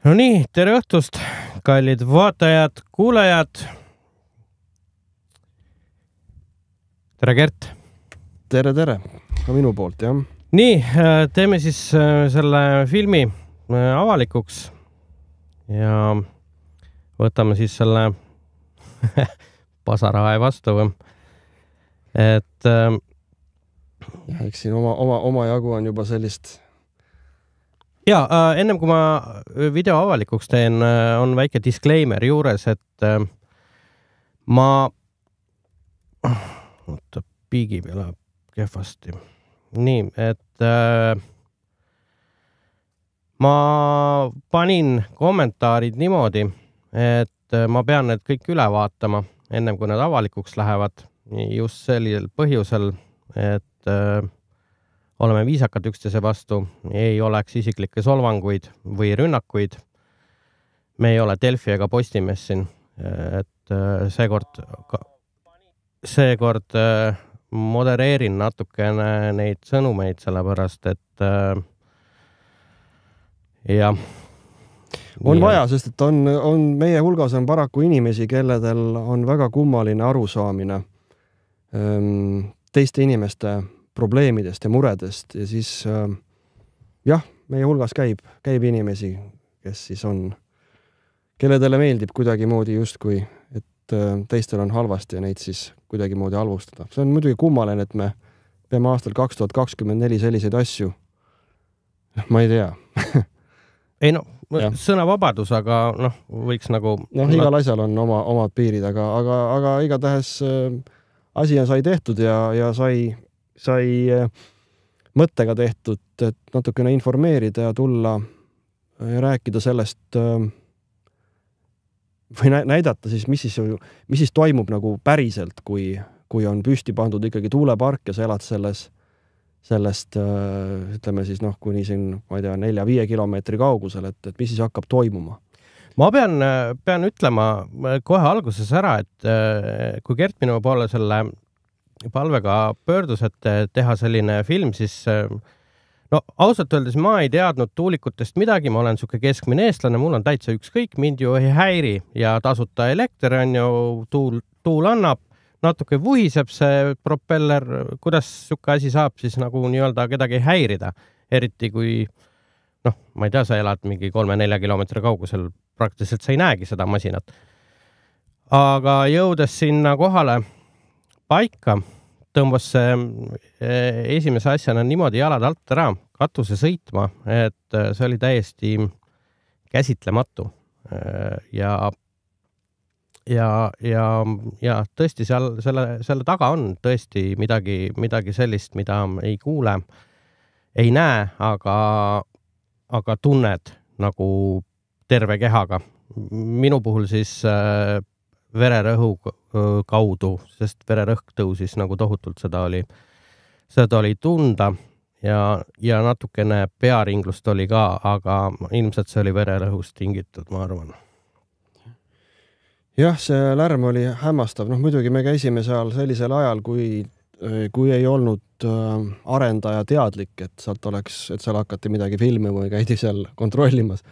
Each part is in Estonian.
No nii, tere õhtust, kallid vaatajad, kuulajad. Tere, Gert. Tere, ka minu poolt, jah. Nii, teeme siis selle filmi avalikuks ja võtame siis selle pasarae vastu. Et eks siin oma jagu on juba sellist. Ja, ennem kui ma video avalikuks teen, on väike disclaimer juures, et ma piigi peale kehvasti. Nii, et ma panin kommentaarid niimoodi, et ma pean need kõik üle vaatama, ennem kui need avalikuks lähevad, just sellisel põhjusel, et oleme viisakad üksteise vastu, ei oleks isiklikke solvanguid või rünnakuid. Me ei ole Delfi ega Postimees siin, et seekord modereerin natukene neid sõnumeid, sellepärast, et ja on vaja, sest et on meie hulgas on paraku inimesi, kelledel on väga kummaline arusaamine teiste inimeste probleemidest ja muredest ja siis jah, meie hulgas käib inimesi, kes siis on, kelledele meeldib kuidagi moodi justkui, et teistel on halvasti ja neid siis kuidagi moodi halvustada. See on muidugi kummaline, et me peame aastal 2024 selliseid asju. Ma ei tea. Ei no, sõnavabadus, aga võiks nagu... igal asjal on omad piirid, aga igatahes asi sai tehtud ja sai mõttega tehtud, et natukene informeerida ja tulla ja rääkida sellest või näidata siis, mis siis toimub nagu päriselt, kui on püsti pandud ikkagi tuulepark ja sa elad sellest, ütleme siis kuni siin, ma ei tea, 4-5 kilomeetri kaugusel, et mis siis hakkab toimuma. Ma pean ütlema kohe alguses ära, et kui Gert minu poole selle palvega pöördus, et teha selline film, siis ausalt öeldes ma ei teadnud tuulikutest midagi, ma olen suke keskmine eestlane, mul on täitsa ükskõik, mind ju ei häiri ja tasuta elekter on ju, tuul annab, natuke vuhiseb see propeller, kuidas suke asi saab siis nagu nii-öelda kedagi häirida, eriti kui, ma ei tea, sa elad mingi 3-4 kilomeetri kaugusel, praktiliselt sa ei näegi seda masinat. Aga jõudes sinna kohale paika, tõmbas esimese asjana niimoodi jalad alt ära, katuse sõitma, et see oli täiesti käsitlematu. Ja tõesti selle taga on tõesti midagi sellist, mida ei kuule, ei näe, aga tunned nagu terve kehaga. Minu puhul siis vererõhu kaudu, sest vererõhk tõusis nagu tohutult, seda oli tunda ja natukene pearinglust oli ka, aga ilmselt see oli vererõhust tingitud, ma arvan. Jah, see lärm oli hämmastav. Muidugi me käisime seal sellisel ajal, kui ei olnud arendaja teadlik, et seal hakati midagi filmi või käidi seal kontrollimas.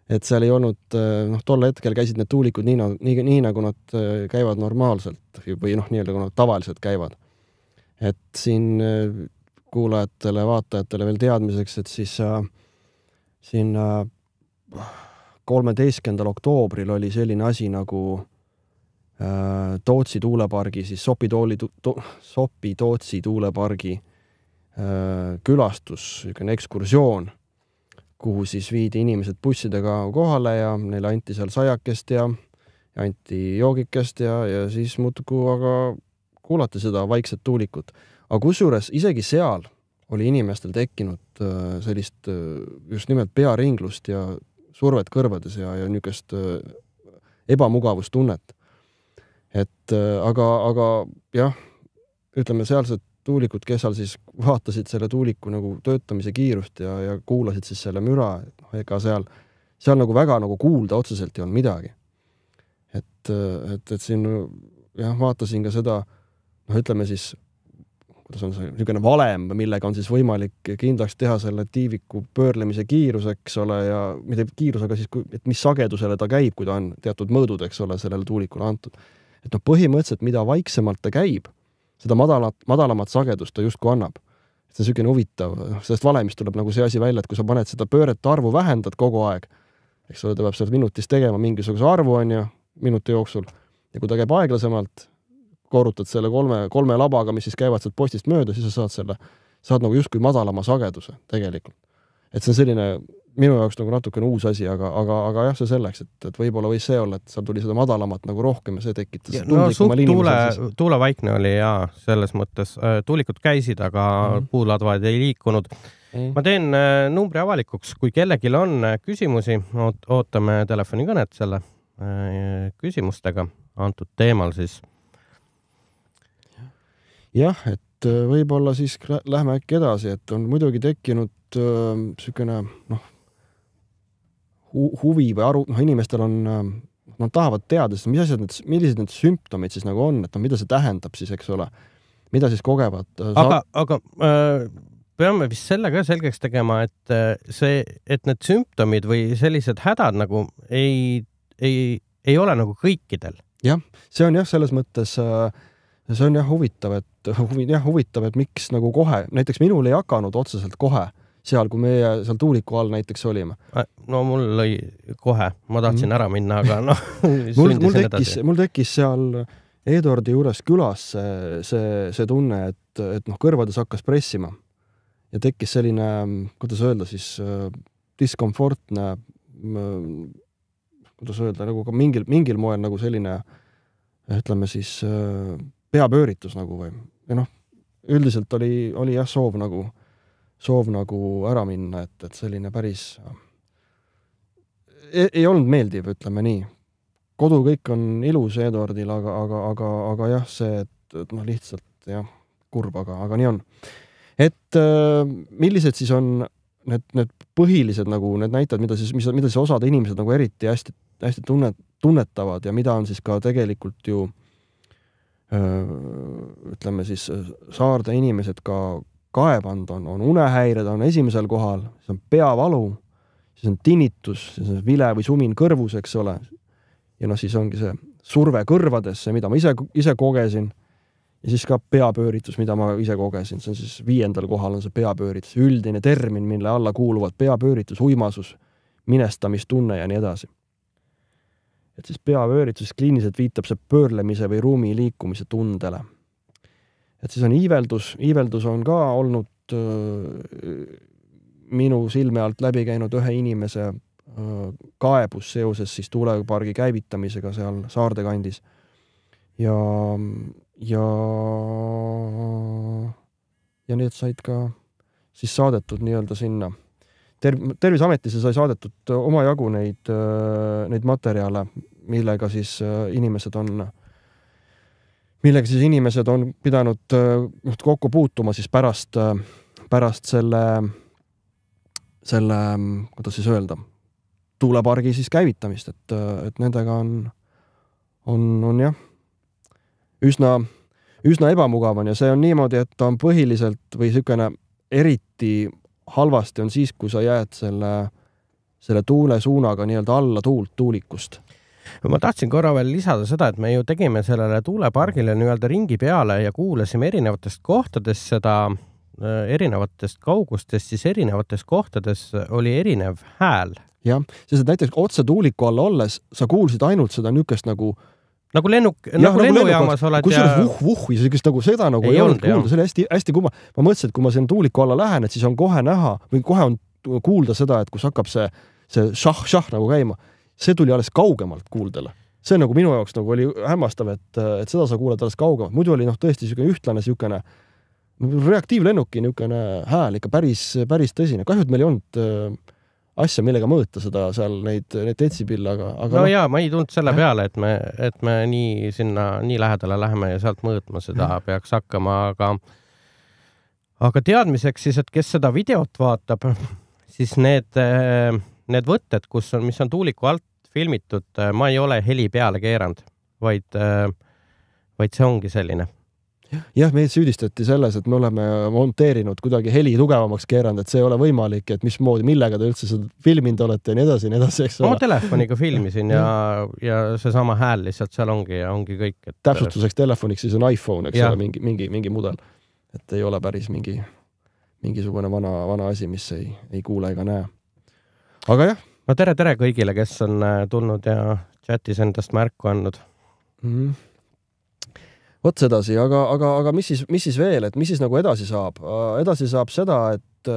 Et seal ei olnud, tol hetkel käisid need tuulikud nii nagu nad käivad normaalselt või nii-öelda kui nad tavaliselt käivad. Et siin kuulajatele, vaatajatele veel teadmiseks, et siis siin 13. oktoobril oli selline asi nagu Tootsi tuulepargi, siis Sopi-Tootsi tuulepargi külastus, ekskursioon, kuhu siis viidi inimesed bussidega kohale ja neile anti seal sajakest ja anti joogikest ja siis muudku aga kuulati seda vaikset tuulikut. Aga kusjuures isegi seal oli inimestel tekkinud sellist just nimelt pearinglust ja survet kõrvades ja niisugust ebamugavustunnet. Aga jah, ütleme sealsed tuulikud, kes seal siis vaatasid selle tuuliku nagu töötamise kiirust ja kuulasid siis selle müra, ega seal nagu väga nagu kuulda otseselt ei olnud midagi. Et siin jah, vaatasin ka seda, ütleme siis kuidas on see niisugune valem, millega on siis võimalik kindlaks teha selle tiiviku pöörlemise kiirus, eks ole, ja mitte kiirus, aga siis, et mis sagedusele ta käib, kui ta on teatud mõõdud, eks ole, sellele tuulikule antud. Et põhimõtteliselt, mida vaiksemalt ta käib, seda madalamat sagedust ta justkui annab. See on niisugune huvitav, sellest valemist tuleb nagu see asi välja, et kui sa paned seda pöörete arvu vähendad kogu aeg, eks ole, ta peab seal minutis tegema mingisuguse arvu on ju, minuti jooksul, ja kui ta käib aeglasemalt, korrutad selle kolme labaga, mis siis käivad sealt postist mööda, siis sa saad nagu justkui madalama sageduse tegelikult. Et see on selline minu jaoks nagu natukene uus asi, aga jah, see selleks, et võib-olla võis see olla, et seal tuli seda madalamat nagu rohkem ja see tekitas tuulevaikne oli ja selles mõttes tuulikud käisid, aga puuladvad ei liikunud. Ma teen numbri avalikuks, kui kellelgi on küsimusi, ootame telefonikõnet selle küsimustega antud teemal siis. Jah, et võib-olla siis lähme äkki edasi, et on muidugi tekkinud niisugune huvi või aru, inimestel on, nad tahavad teada, millised need sümptomid siis nagu on, et mida see tähendab siis, eks ole, mida siis kogevad. Aga peame vist selle ka selgeks tegema, et need sümptomid või sellised hädad nagu ei ole nagu kõikidel. Jah, see on jah, selles mõttes see on jah huvitav, et miks nagu kohe, näiteks minul ei hakanud otseselt kohe seal, kui meie seal tuuliku all näiteks olime. No mul lõi kohe, ma tahtsin ära minna, aga mul tekkis seal Eduardi juures külas see tunne, et kõrvades hakkas pressima ja tekkis selline, kuidas öelda siis, diskomfortne, kuidas öelda, nagu ka mingil moel nagu selline, ütleme siis, peapööritus nagu või. Ja üldiselt oli jah soov nagu ära minna, et selline päris ei olnud meeldiv, ütleme nii. Kodu kõik on ilus Eduardil, aga jah, see, et lihtsalt jah, kurb, aga nii on. Et millised siis on need põhilised nagu need näitajad, mida siis osad inimesed nagu eriti hästi tunnetavad ja mida on siis ka tegelikult ju ütleme siis saarde inimesed ka kaeband on unehäired, on esimesel kohal, siis on peavalu, siis on tinnitus, siis on vile või sumin kõrvus, eks ole. Ja siis ongi see surve kõrvadesse, mida ma ise kogesin, ja siis ka peapööritus, mida ma ise kogesin. See on siis 5. kohal on see peapööritus, üldine termin, mille alla kuuluvad peapööritus, uimasus, minestamistunne ja nii edasi. Et siis peapööritus kliiniliselt viitab see pöörlemise või ruumi liikumise tundele. Et siis on iiveldus on ka olnud minu silme alt läbi käinud ühe inimese kaebus seoses siis tuulepargi käivitamisega seal saarde kandis. Ja need said ka siis saadetud nii-öelda sinna. Terviseametisse sai saadetud omajagu neid materjale, millega siis inimesed on pidanud kokku puutuma siis pärast selle, kuidas siis öelda, tuulepargi siis käivitamist, et nendega on jah, üsna ebamugav on ja see on niimoodi, et ta on põhiliselt või niisugune eriti halvasti on siis, kui sa jääd selle tuule suunaga nii-öelda alla tuulikust. Ma tahtsin korra veel lisada seda, et me ju tegime sellele tuulepargile nii-öelda ringi peale ja kuulasime erinevatest kohtadest seda, erinevatest kaugustest, siis erinevates kohtades oli erinev hääl. Jah, sest näiteks otse tuuliku alla olles sa kuulsid ainult seda niukest nagu lennujaamas oled ja vuh, nagu seda nagu ei olnud kuulda, see oli hästi kumma. Ma mõtlesin, et kui ma sen tuuliku alla lähen, et siis on kohe näha või kohe on kuulda seda, et kus hakkab see šah nagu käima. See tuli alles kaugemalt kuuldele. See nagu minu jaoks nagu oli hämmastav, et seda sa kuuled alles kaugemalt. Muidu oli tõesti ühtlane reaktiivlennuki hääl ikka päris tõsine. Kahju, et meil ei olnud asja, millega mõõta seda seal neid detsibille, aga no jaa, ma ei tulnud selle peale, et me nii lähedale läheme ja sealt mõõtma seda peaks hakkama, aga teadmiseks siis, et kes seda videot vaatab, siis need võtted, mis on tuuliku alt filmitud, ma ei ole heli peale keeranud, vaid see ongi selline. Jah, meid süüdistati selles, et me oleme monteerinud kuidagi heli tugevamaks keeranud, et see ei ole võimalik, et mismoodi, millega te üldse seda filminud olete ja nii edasi, eks ole. Ma telefoniga filmisin ja seesama hääl lihtsalt seal ongi kõik. Et... Täpsustuseks telefoniks siis on iPhone, eks ole, mingi mudel. Et ei ole päris mingisugune vana asi, mis ei kuule ega näe. Aga jah. No tere kõigile, kes on tulnud ja chatis endast märku andnud. Võt sedasi, aga mis siis veel, et mis siis nagu edasi saab? Edasi saab seda, et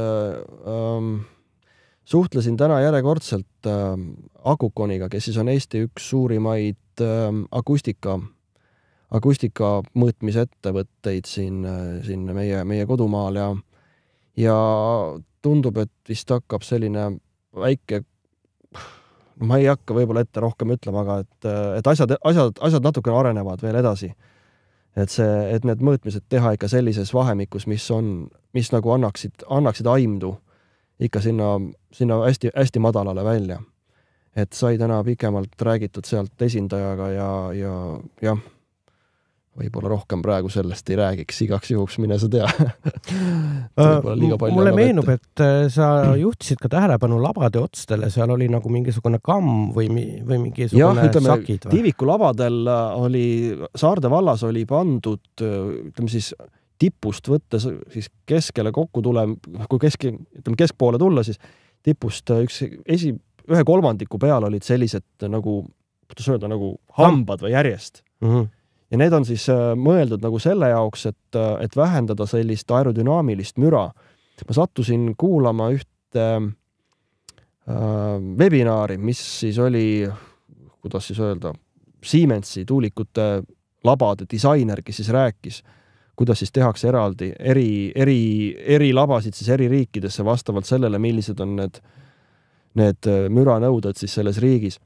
suhtlesin täna järjekordselt Akukoniga, kes siis on Eesti üks suurimaid akustika mõõtmisettevõtteid siin meie kodumaal ja tundub, et vist hakkab selline väike, ma ei hakka võib-olla ette rohkem ütlema, aga et asjad natukene arenevad veel edasi. Et need mõõtmised teha ikka sellises vahemikus, mis nagu annaksid aimdu ikka sinna hästi, hästi madalale välja. Et sai täna pikemalt räägitud sealt esindajaga ja võib-olla rohkem praegu sellest ei räägiks, igaks juhuks mine sa tea. Mulle meenub, et sa juhtisid ka tähelepanu labade otstele, seal oli nagu mingisugune kamm või mingisugune sakid. Tiiviku labadel oli, Saarde vallas oli pandud, ütleme siis tipust võttes siis keskele kokku kui keskpoole tulla, siis tipust ühe kolmandiku peal olid sellised nagu hambad või järjest. Ja need on siis mõeldud nagu selle jaoks, et vähendada sellist aerodünaamilist müra. Ma sattusin kuulama ühte webinaari, mis siis oli, kuidas siis öelda, Siemensi tuulikute labade disainer, kes siis rääkis, kuidas siis tehakse eraldi eri labasid siis eri riikidesse vastavalt sellele, millised on need müranõuded siis selles riigis.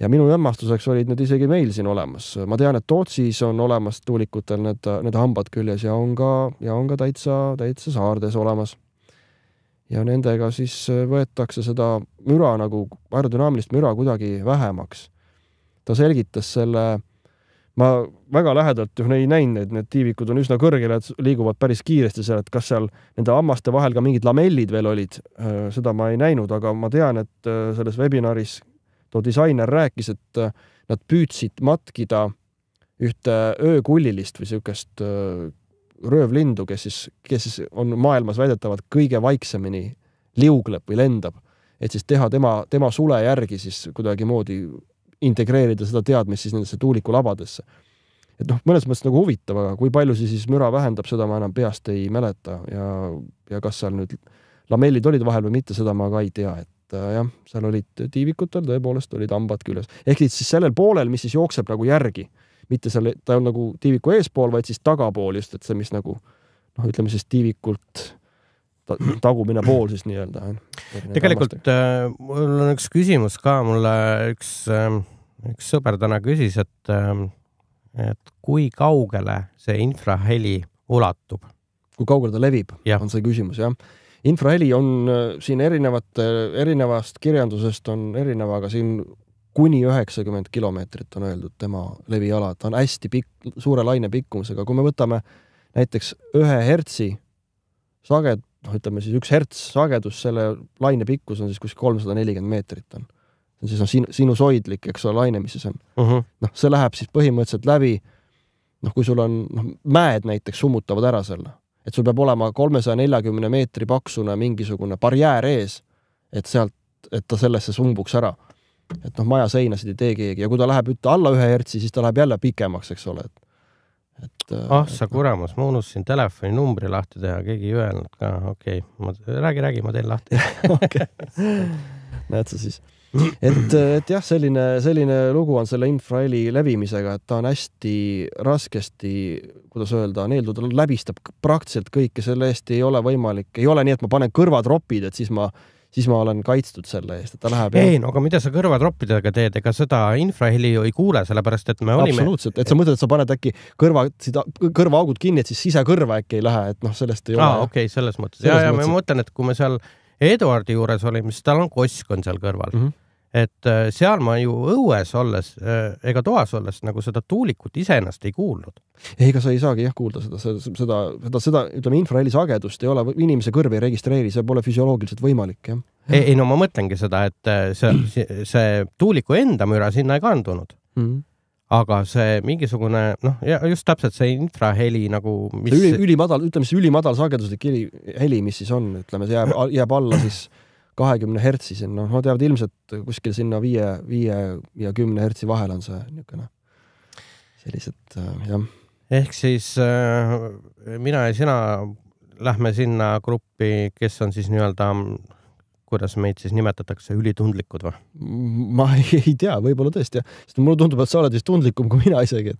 Ja minu õmmastuseks olid need isegi meil siin olemas. Ma tean, et Tootsis on olemas tuulikutel need hambad küljes ja on ka täitsa Saardes olemas. Ja nendega siis võetakse seda müra nagu aerodünaamilist müra kuidagi vähemaks. Ta selgitas selle, ma väga lähedalt ei näinud, et need tiivikud on üsna kõrgel, et liiguvad päris kiiresti seal, et kas seal nende hammaste vahel ka mingid lamellid veel olid, seda ma ei näinud, aga ma tean, et selles webinaris too disainer rääkis, et nad püüdsid matkida ühte öökullilist või sükest röövlindu, kes siis on maailmas väidetavalt kõige vaiksemini liugleb või lendab. Et siis teha tema sule järgi siis kuidagi moodi integreerida seda teadmist siis nendesse tuulikulabadesse. Et mõnes mõttes nagu huvitav, aga kui palju siis müra vähendab, seda ma enam peast ei mäleta ja kas seal nüüd lamellid olid vahel või mitte, seda ma ka ei tea, et jah, seal olid tiivikutel, tõepoolest olid hambad küljes. Ehk siis sellel poolel, mis siis jookseb nagu järgi, mitte ta on nagu tiiviku eespool, vaid siis tagapool just, et see, mis nagu, ütleme siis tiivikult tagumine pool siis nii-öelda. Tegelikult mul on üks küsimus ka, mulle üks sõber täna küsis, et kui kaugele see infraheli ulatub? Kui kaugele ta levib, on see küsimus, jah. Infraheli on siin erinevast kirjandusest on erineva, aga siin kuni 90 kilomeetrit on öeldud tema leviala. Ta on hästi suure laine pikkumusega. Kui me võtame näiteks 1 hertsi ütleme siis 1 herts sagedus, selle laine pikkus on siis kus 340 meetrit on. See siis on sinusoidlik, eks ole, laine, mis siis on. See läheb siis põhimõtteliselt läbi, kui sul on mäed näiteks summutavad ära selle. Et sul peab olema 340 meetri paksune mingisugune barjäär ees, et ta sellesse sumbuks ära. Et maja seinasid ei tee keegi. Ja kui ta läheb alla 1 hertsi, siis ta läheb jälle pikemaks, eks ole. Sa kuramus, ma unustasin telefoni numbri lahti teha, keegi ei öelnud ka. Okei, räägi, ma teen lahti. Näed sa siis. Et jah, selline lugu on selle infraheli levimisega, et ta on hästi raskesti, kuidas öelda, neeldud, läbistab praktiliselt kõike, selle eest ei ole võimalik, ei ole nii, et ma panen kõrvatropid, et siis ma olen kaitstud selle eest, et ta läheb. Ei, no aga mida sa kõrvatroppidega teed, ega seda infraheli ju ei kuule, sellepärast, et me olime... Absoluutselt, et sa mõtled, et sa paned äkki kõrvaaugud kinni, et siis sisekõrva äkki ei lähe, et sellest ei ole. Okei, selles mõttes. Ja ma mõtlen, et kui me seal Eduardi juures olime, siis tal on kosk on seal kõrval. et seal ma ju õues olles ega toas olles nagu seda tuulikut iseennast ei kuulnud. Ega sa ei saagi kuulda seda, ütleme, infraheli sagedust ei ole, inimese kõrv ei registreeri, see pole füsioloogiliselt võimalik, jah. Ei, no ma mõtlengi seda, et see tuuliku enda müra sinna ei kandunud. Aga see mingisugune, ja just täpselt see infraheli nagu... Ülimadal, ütleme siis ülimadal sageduslik heli, mis siis on, ütleme, see jääb alla siis 20 hertsi, no teavad ilmselt kuskil sinna 5 ja 10 hertsi vahel on see niisugune sellised, jah. Ehk siis mina ja sina lähme sinna gruppi, kes on siis nii-öelda, kuidas meid siis nimetatakse, ülitundlikud või? Ma ei tea, võib-olla tõesti, sest mulle tundub, et sa oled vist tundlikum kui mina isegi.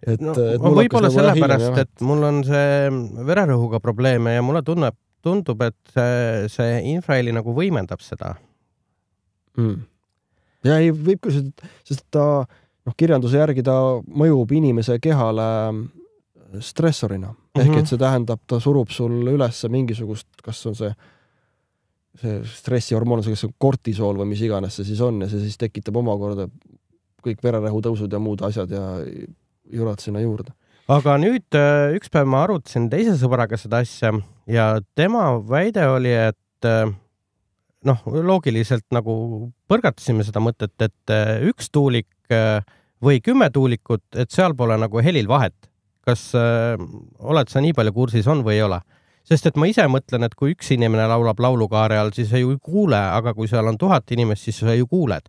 Võib-olla sellepärast, et mul on see vererõhuga probleeme ja mulle tundub, et see infraheli nagu võimendab seda. Ja ei, võib küll, sest ta kirjanduse järgi ta mõjub inimese kehale stressorina. Ehk et see tähendab, ta surub sul üles mingisugust, kas on see stressihormoon, see kortisool või mis iganes see siis on ja see siis tekitab omakorda kõik vererõhu tõusud ja muud asjad ja jurad sinna juurde. Aga nüüd üks päev ma arutasin teise sõbraga seda asja ja tema väide oli, et loogiliselt nagu põrgatasime seda mõtet, et üks tuulik või 10 tuulikut, et seal pole nagu helil vahet. Kas oled sa nii palju kursis on või ei ole? Sest et ma ise mõtlen, et kui üks inimene laulab laulukaare all, siis sa ju ei kuule, aga kui seal on 1000 inimest, siis sa ju kuuled.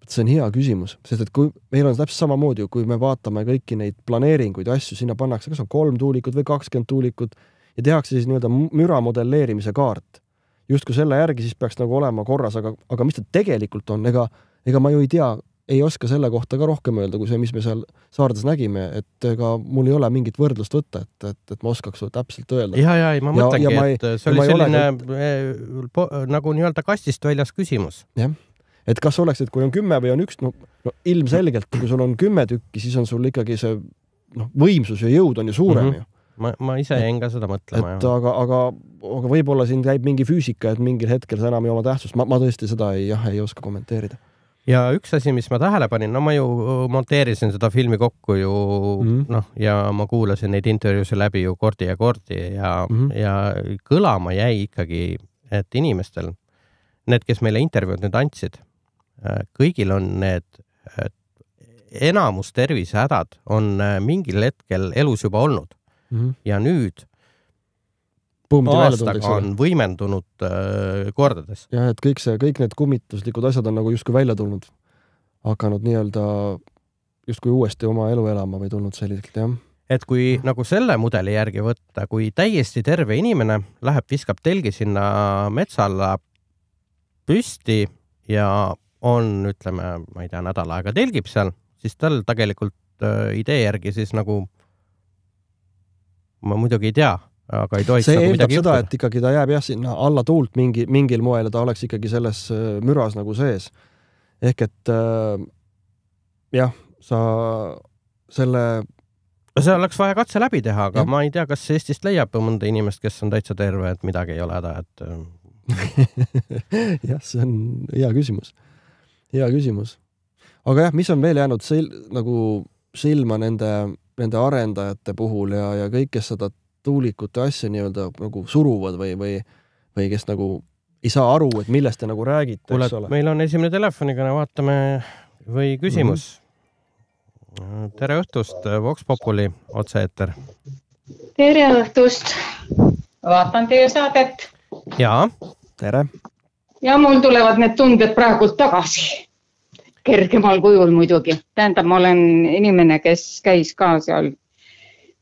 See on hea küsimus, sest et kui meil on täpselt samamoodi, kui me vaatame kõiki neid planeeringuid ja asju, sinna pannakse, kas on 3 tuulikut või 20 tuulikut ja tehakse siis nii-öelda müra modelleerimise kaart. Just kui selle järgi siis peaks nagu olema korras, aga mis ta tegelikult on, ega ma ju ei tea, ei oska selle kohta ka rohkem öelda, kui see, mis me seal saardes nägime, et ega mul ei ole mingit võrdlust võtta, et ma oskaks täpselt öelda. Ja, ma mõtlengi, et see oli selline nagu nii-öelda kastist väljas küsimus. Jah, et kas oleks, et kui on 10 või on 1, no ilmselgelt, kui sul on 10 tükki, siis on sul ikkagi see võimsus ja jõud on ju suurem ju. Ma ise jäin ka seda mõtlema. Aga võib-olla siin käib mingi füüsika, et mingil hetkel see enam ei oma tähtsust. Ma tõesti seda ei oska kommenteerida. Ja üks asi, mis ma tähele panin, ma ju monteerisin seda filmi kokku ju, ja ma kuulasin neid intervjuuse läbi ju kordi ja kõlama jäi ikkagi, et inimestel, need, kes meile intervjuud nüüd andsid, kõigil on need enamus tervisehädad on mingil hetkel elus juba olnud. Ja nüüd aastaga on võimendunud kordades. Ja, et kõik need kummituslikud asjad on nagu justkui välja tulnud, hakanud nii-öelda justkui uuesti oma elu elama või tulnud selliselt, jah. Et kui nagu selle mudeli järgi võtta, kui täiesti terve inimene läheb, viskab telgi sinna metsa alla püsti ja on, ütleme, ma ei tea, nädal aega telgib seal, siis tal tegelikult idee järgi siis nagu ma muidugi ei tea, aga ei tohiks nagu midagi juhtuda. See eeldab seda, et ikkagi ta jääb jah sinna alla tuult mingil moel ja ta oleks ikkagi selles müras nagu sees. Ehk et jah, sa selle... See oleks vaja katse läbi teha, aga ma ei tea, kas Eestist leiab mõnda inimest, kes on täitsa terve, et midagi ei ole häda, et... jah, see on hea küsimus. Hea küsimus. Aga jah, mis on veel jäänud nagu silma nende arendajate puhul ja kõik, kes seda tuulikute asja nii-öelda nagu suruvad või kes nagu ei saa aru, et millest te nagu räägite, eks ole. Meil on esimene telefonikõne, vaatame või küsimus. Tere õhtust, Vox Populi otse-eeter. Tere õhtust. Vaatan teie saadet. Jaa. Tere. Ja mul tulevad need tunded praegult tagasi. Kergemal kujul muidugi. Tähendab, ma olen inimene, kes käis ka seal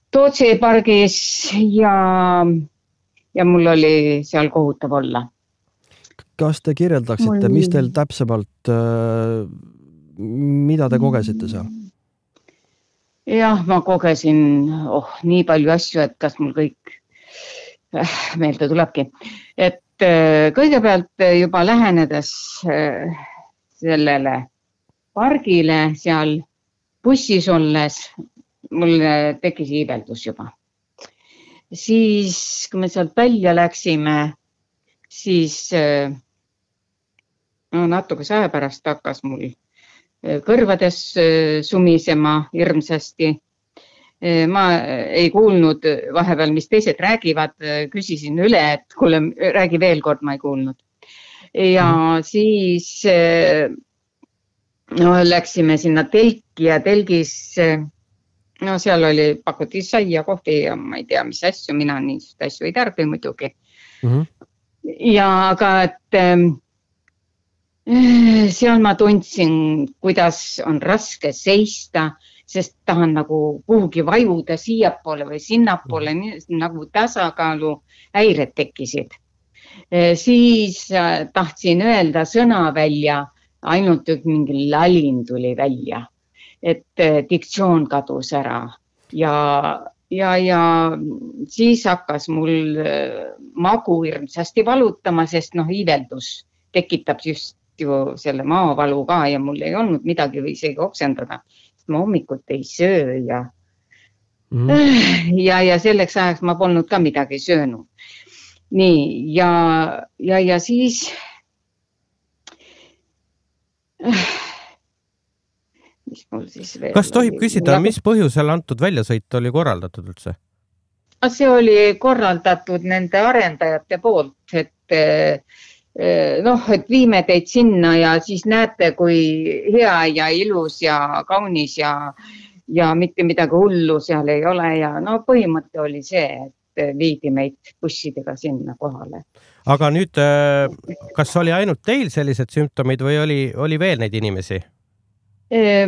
Tootsi pargis ja mul oli seal kohutav olla. Kas te kirjeldaksite, mis teil täpsemalt, mida te kogesite seal? Jah, ma kogesin nii palju asju, et kas mul kõik meelde tulebki. Et kõigepealt juba lähenedes sellele pargile seal bussis olles, mul tekkis iibeldus juba. Siis, kui me sealt välja läksime, siis natuke aja pärast hakkas mul kõrvades sumisema hirmsasti. Ma ei kuulnud vahepeal, mis teised räägivad, küsisin üle, et kuule, räägi veel kord, ma ei kuulnud. Ja siis läksime sinna telki ja telgis, seal oli pakuti saia, kohvi ja ma ei tea, mis asju, mina niisugust asju ei tarbi muidugi. Ja aga et seal ma tundsin, kuidas on raske seista, sest tahan nagu kuhugi vajuda siiapoole või sinnapoole, nagu tasakaalu häired tekkisid. Siis tahtsin öelda sõna välja, ainult mingi lalin tuli välja, et diktsioon kadus ära ja siis hakkas mul magu hirmsasti valutama, sest iiveldus tekitab just ju selle maavalu ka ja mul ei olnud midagi või isegi oksendada. Ma hommikut ei söö ja selleks ajaks ma polnud ka midagi söönud. Nii, ja siis mis mul siis veel kas tohib küsida, mis põhjusel antud väljasõit oli korraldatud üldse? See oli korraldatud nende arendajate poolt, et viime teid sinna ja siis näete, kui hea ja ilus ja kaunis ja mitte midagi hullu seal ei ole ja põhimõte oli see, et viidi meid bussidega sinna kohale. Aga nüüd, kas oli ainult teil sellised sümptomid või oli veel neid inimesi?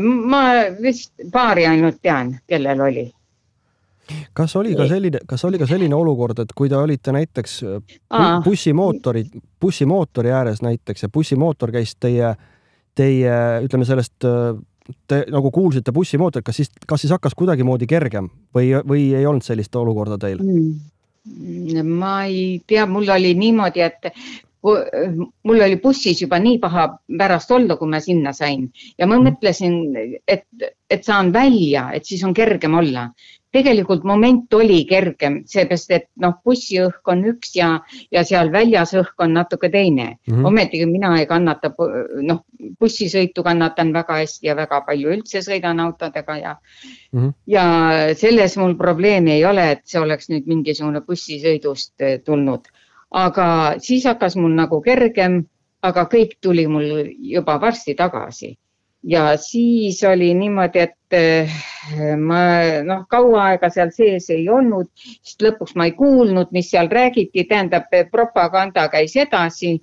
Ma vist paari ainult tean, kellel oli. Kas oli ka selline olukord, et kui te olite näiteks bussimootori ääres näiteks ja bussimootor käis teie ütleme sellest, te nagu kuulsite bussimootorit, kas siis hakkas kuidagi moodi kergem või ei olnud sellist olukorda teil? Ma ei tea, mul oli niimoodi, et mul oli bussis juba nii paha pärast olla, kui ma sinna sain ja ma mõtlesin, et saan välja, et siis on kergem olla. Tegelikult moment oli kergem, seepärast, et bussi õhk on üks ja seal väljas õhk on natuke teine. Ometigi mina ei kannata, bussisõitu kannatan väga hästi ja väga palju üldse sõidan autodega ja selles mul probleemi ei ole, et see oleks nüüd mingisugune bussisõidust tulnud. Aga siis hakkas mul nagu kergem, aga kõik tuli mul juba varsti tagasi. Ja siis oli niimoodi, et ma kaua aega seal sees ei olnud, sest lõpuks ma ei kuulnud, mis seal räägiti, tähendab propaganda käis edasi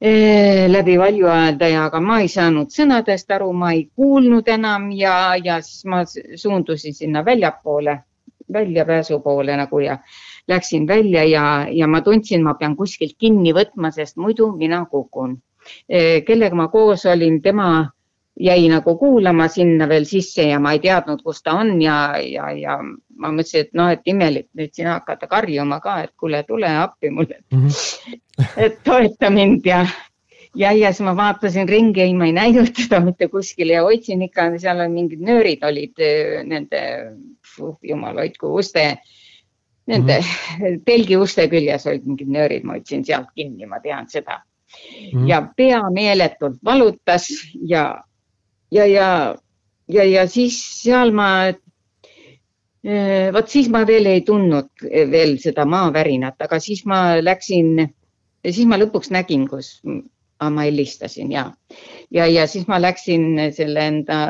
läbi valjuajaldaja, aga ma ei saanud sõnadest aru, ma ei kuulnud enam ja siis ma suundusin sinna väljapääsu poole nagu ja läksin välja ja ma tundsin, ma pean kuskilt kinni võtma, sest muidu mina kukun. Kellega ma koos olin, tema jäi nagu kuulama sinna veel sisse ja ma ei teadnud, kus ta on ja ma mõtlesin, et imelik nüüd sina hakata karjuma ka, et kuule, tule appi mulle, et toeta mind ja siis ma vaatasin ringi, ma ei näinud teda mitte kuskile ja hoidsin ikka, seal on mingid nöörid olid nende, jumal hoidku, nende telgi uste küljes olid mingid nöörid, ma hoidsin sealt kinni, ma tean seda. Ja pea meeletult valutas ja siis seal siis ma veel ei tundnud veel seda maavärinat, aga siis ma lõpuks nägin, kus ma helistasin ja siis ma läksin selle enda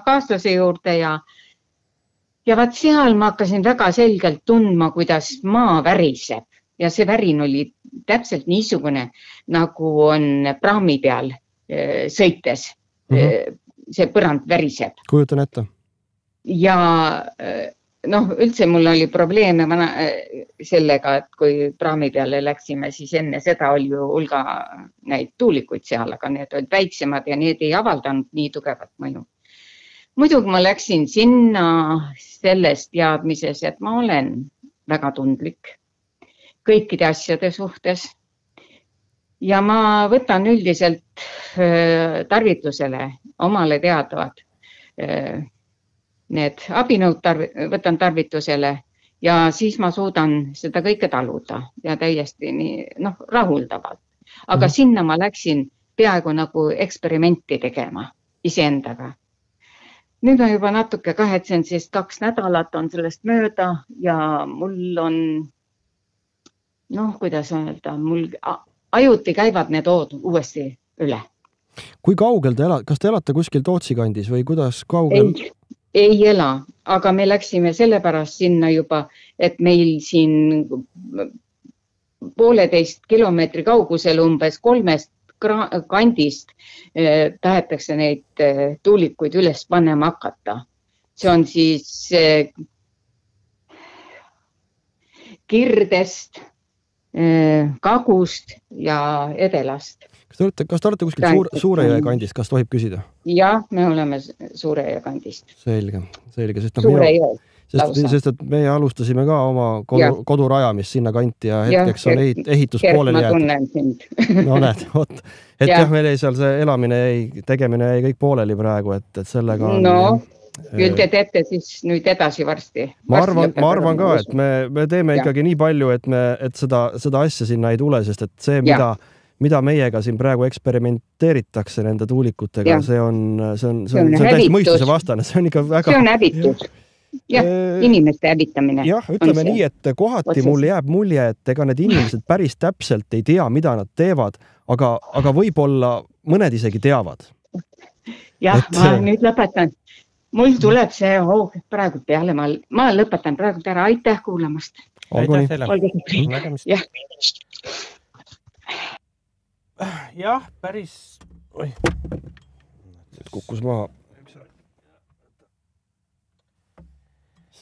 kaaslase juurde ja vaat seal ma hakkasin väga selgelt tundma, kuidas maa väriseb ja see värin oli täpselt niisugune, nagu on praami peal sõites. See põrand väriseb. Kujutan ette. Ja üldse mul oli probleeme sellega, et kui praami peale läksime, siis enne seda oli ju hulga neid tuulikuid seal, aga need olid väiksemad ja need ei avaldanud nii tugevat mõju. Muidugi ma läksin sinna selles teadmises, et ma olen väga tundlik kõikide asjade suhtes. Ja ma võtan üldiselt tarvitusele omale teadvad need abinõud võtan tarvitusele ja siis ma suudan seda kõike taluda ja täiesti nii, rahuldavalt. aga sinna ma läksin peaaegu nagu eksperimenti tegema iseendaga. Nüüd ma juba natuke kahetsen, sest 2 nädalat on sellest mööda ja mul on, kuidas öelda, mul ajuti käivad need ood uuesti üle. Kui kaugel te kas te elate kuskil Tootsi kandis või kuidas kaugel? Ei ela, aga me läksime sellepärast sinna juba, et meil siin 1,5 kilomeetri kaugusel umbes 3 kandist tahetakse neid tuulikuid üles panema hakata. See on siis Kirdest, Kagust ja Edelast. Kas te olete kuskil Suurejõe kandist, kas tohib küsida? Jah, me oleme Suurejõe kandist. Selge. Suurejõe. Sest et meie alustasime ka oma kodu rajamist sinna kanti ja hetkeks on ehitus pooleli jääd. Ma tunnen sind. No näed, et jah, meil ei seal see elamine tegemine ei kõik pooleli praegu, et sellega on... No, küll te teete siis nüüd edasi varsti. Ma arvan ka, et me teeme ikkagi nii palju, et seda asja sinna ei tule, sest et see, mida meiega siin praegu eksperimenteeritakse nende tuulikutega, see on täiesti mõistuse vastane, see on ikka väga... See on hävitus. Jah, inimeste hävitamine. Jah, ütleme nii, et kohati mul jääb mulje, et ega need inimesed päris täpselt ei tea, mida nad teevad, aga võib-olla mõned isegi teavad. Jah, ma nüüd lõpetan. Mul tuleb see praegu peale. Ma lõpetan praegu ära. Aitäh kuulamast. Aitäh teile. Jah, päris... Kukkus maha.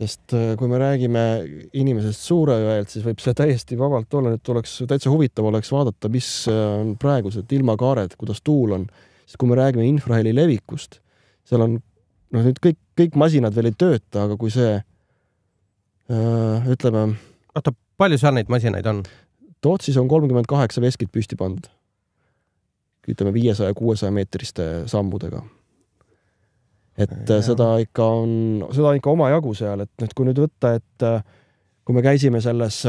Sest kui me räägime inimesest Suurejõelt, siis võib see täiesti vabalt olla, et oleks täitsa huvitav oleks vaadata, mis on praegused ilmakaared, kuidas tuul on. Sest kui me räägime infraheli levikust, seal on, nüüd kõik masinad veel ei tööta, aga kui see, ütleme... Oota, palju seal neid masinaid on? Tootsis on 38 veskit püsti pandud. Ütleme 500-600 meetriste sammudega. Et seda ikka oma jagu seal, et kui nüüd võtta, et kui me käisime selles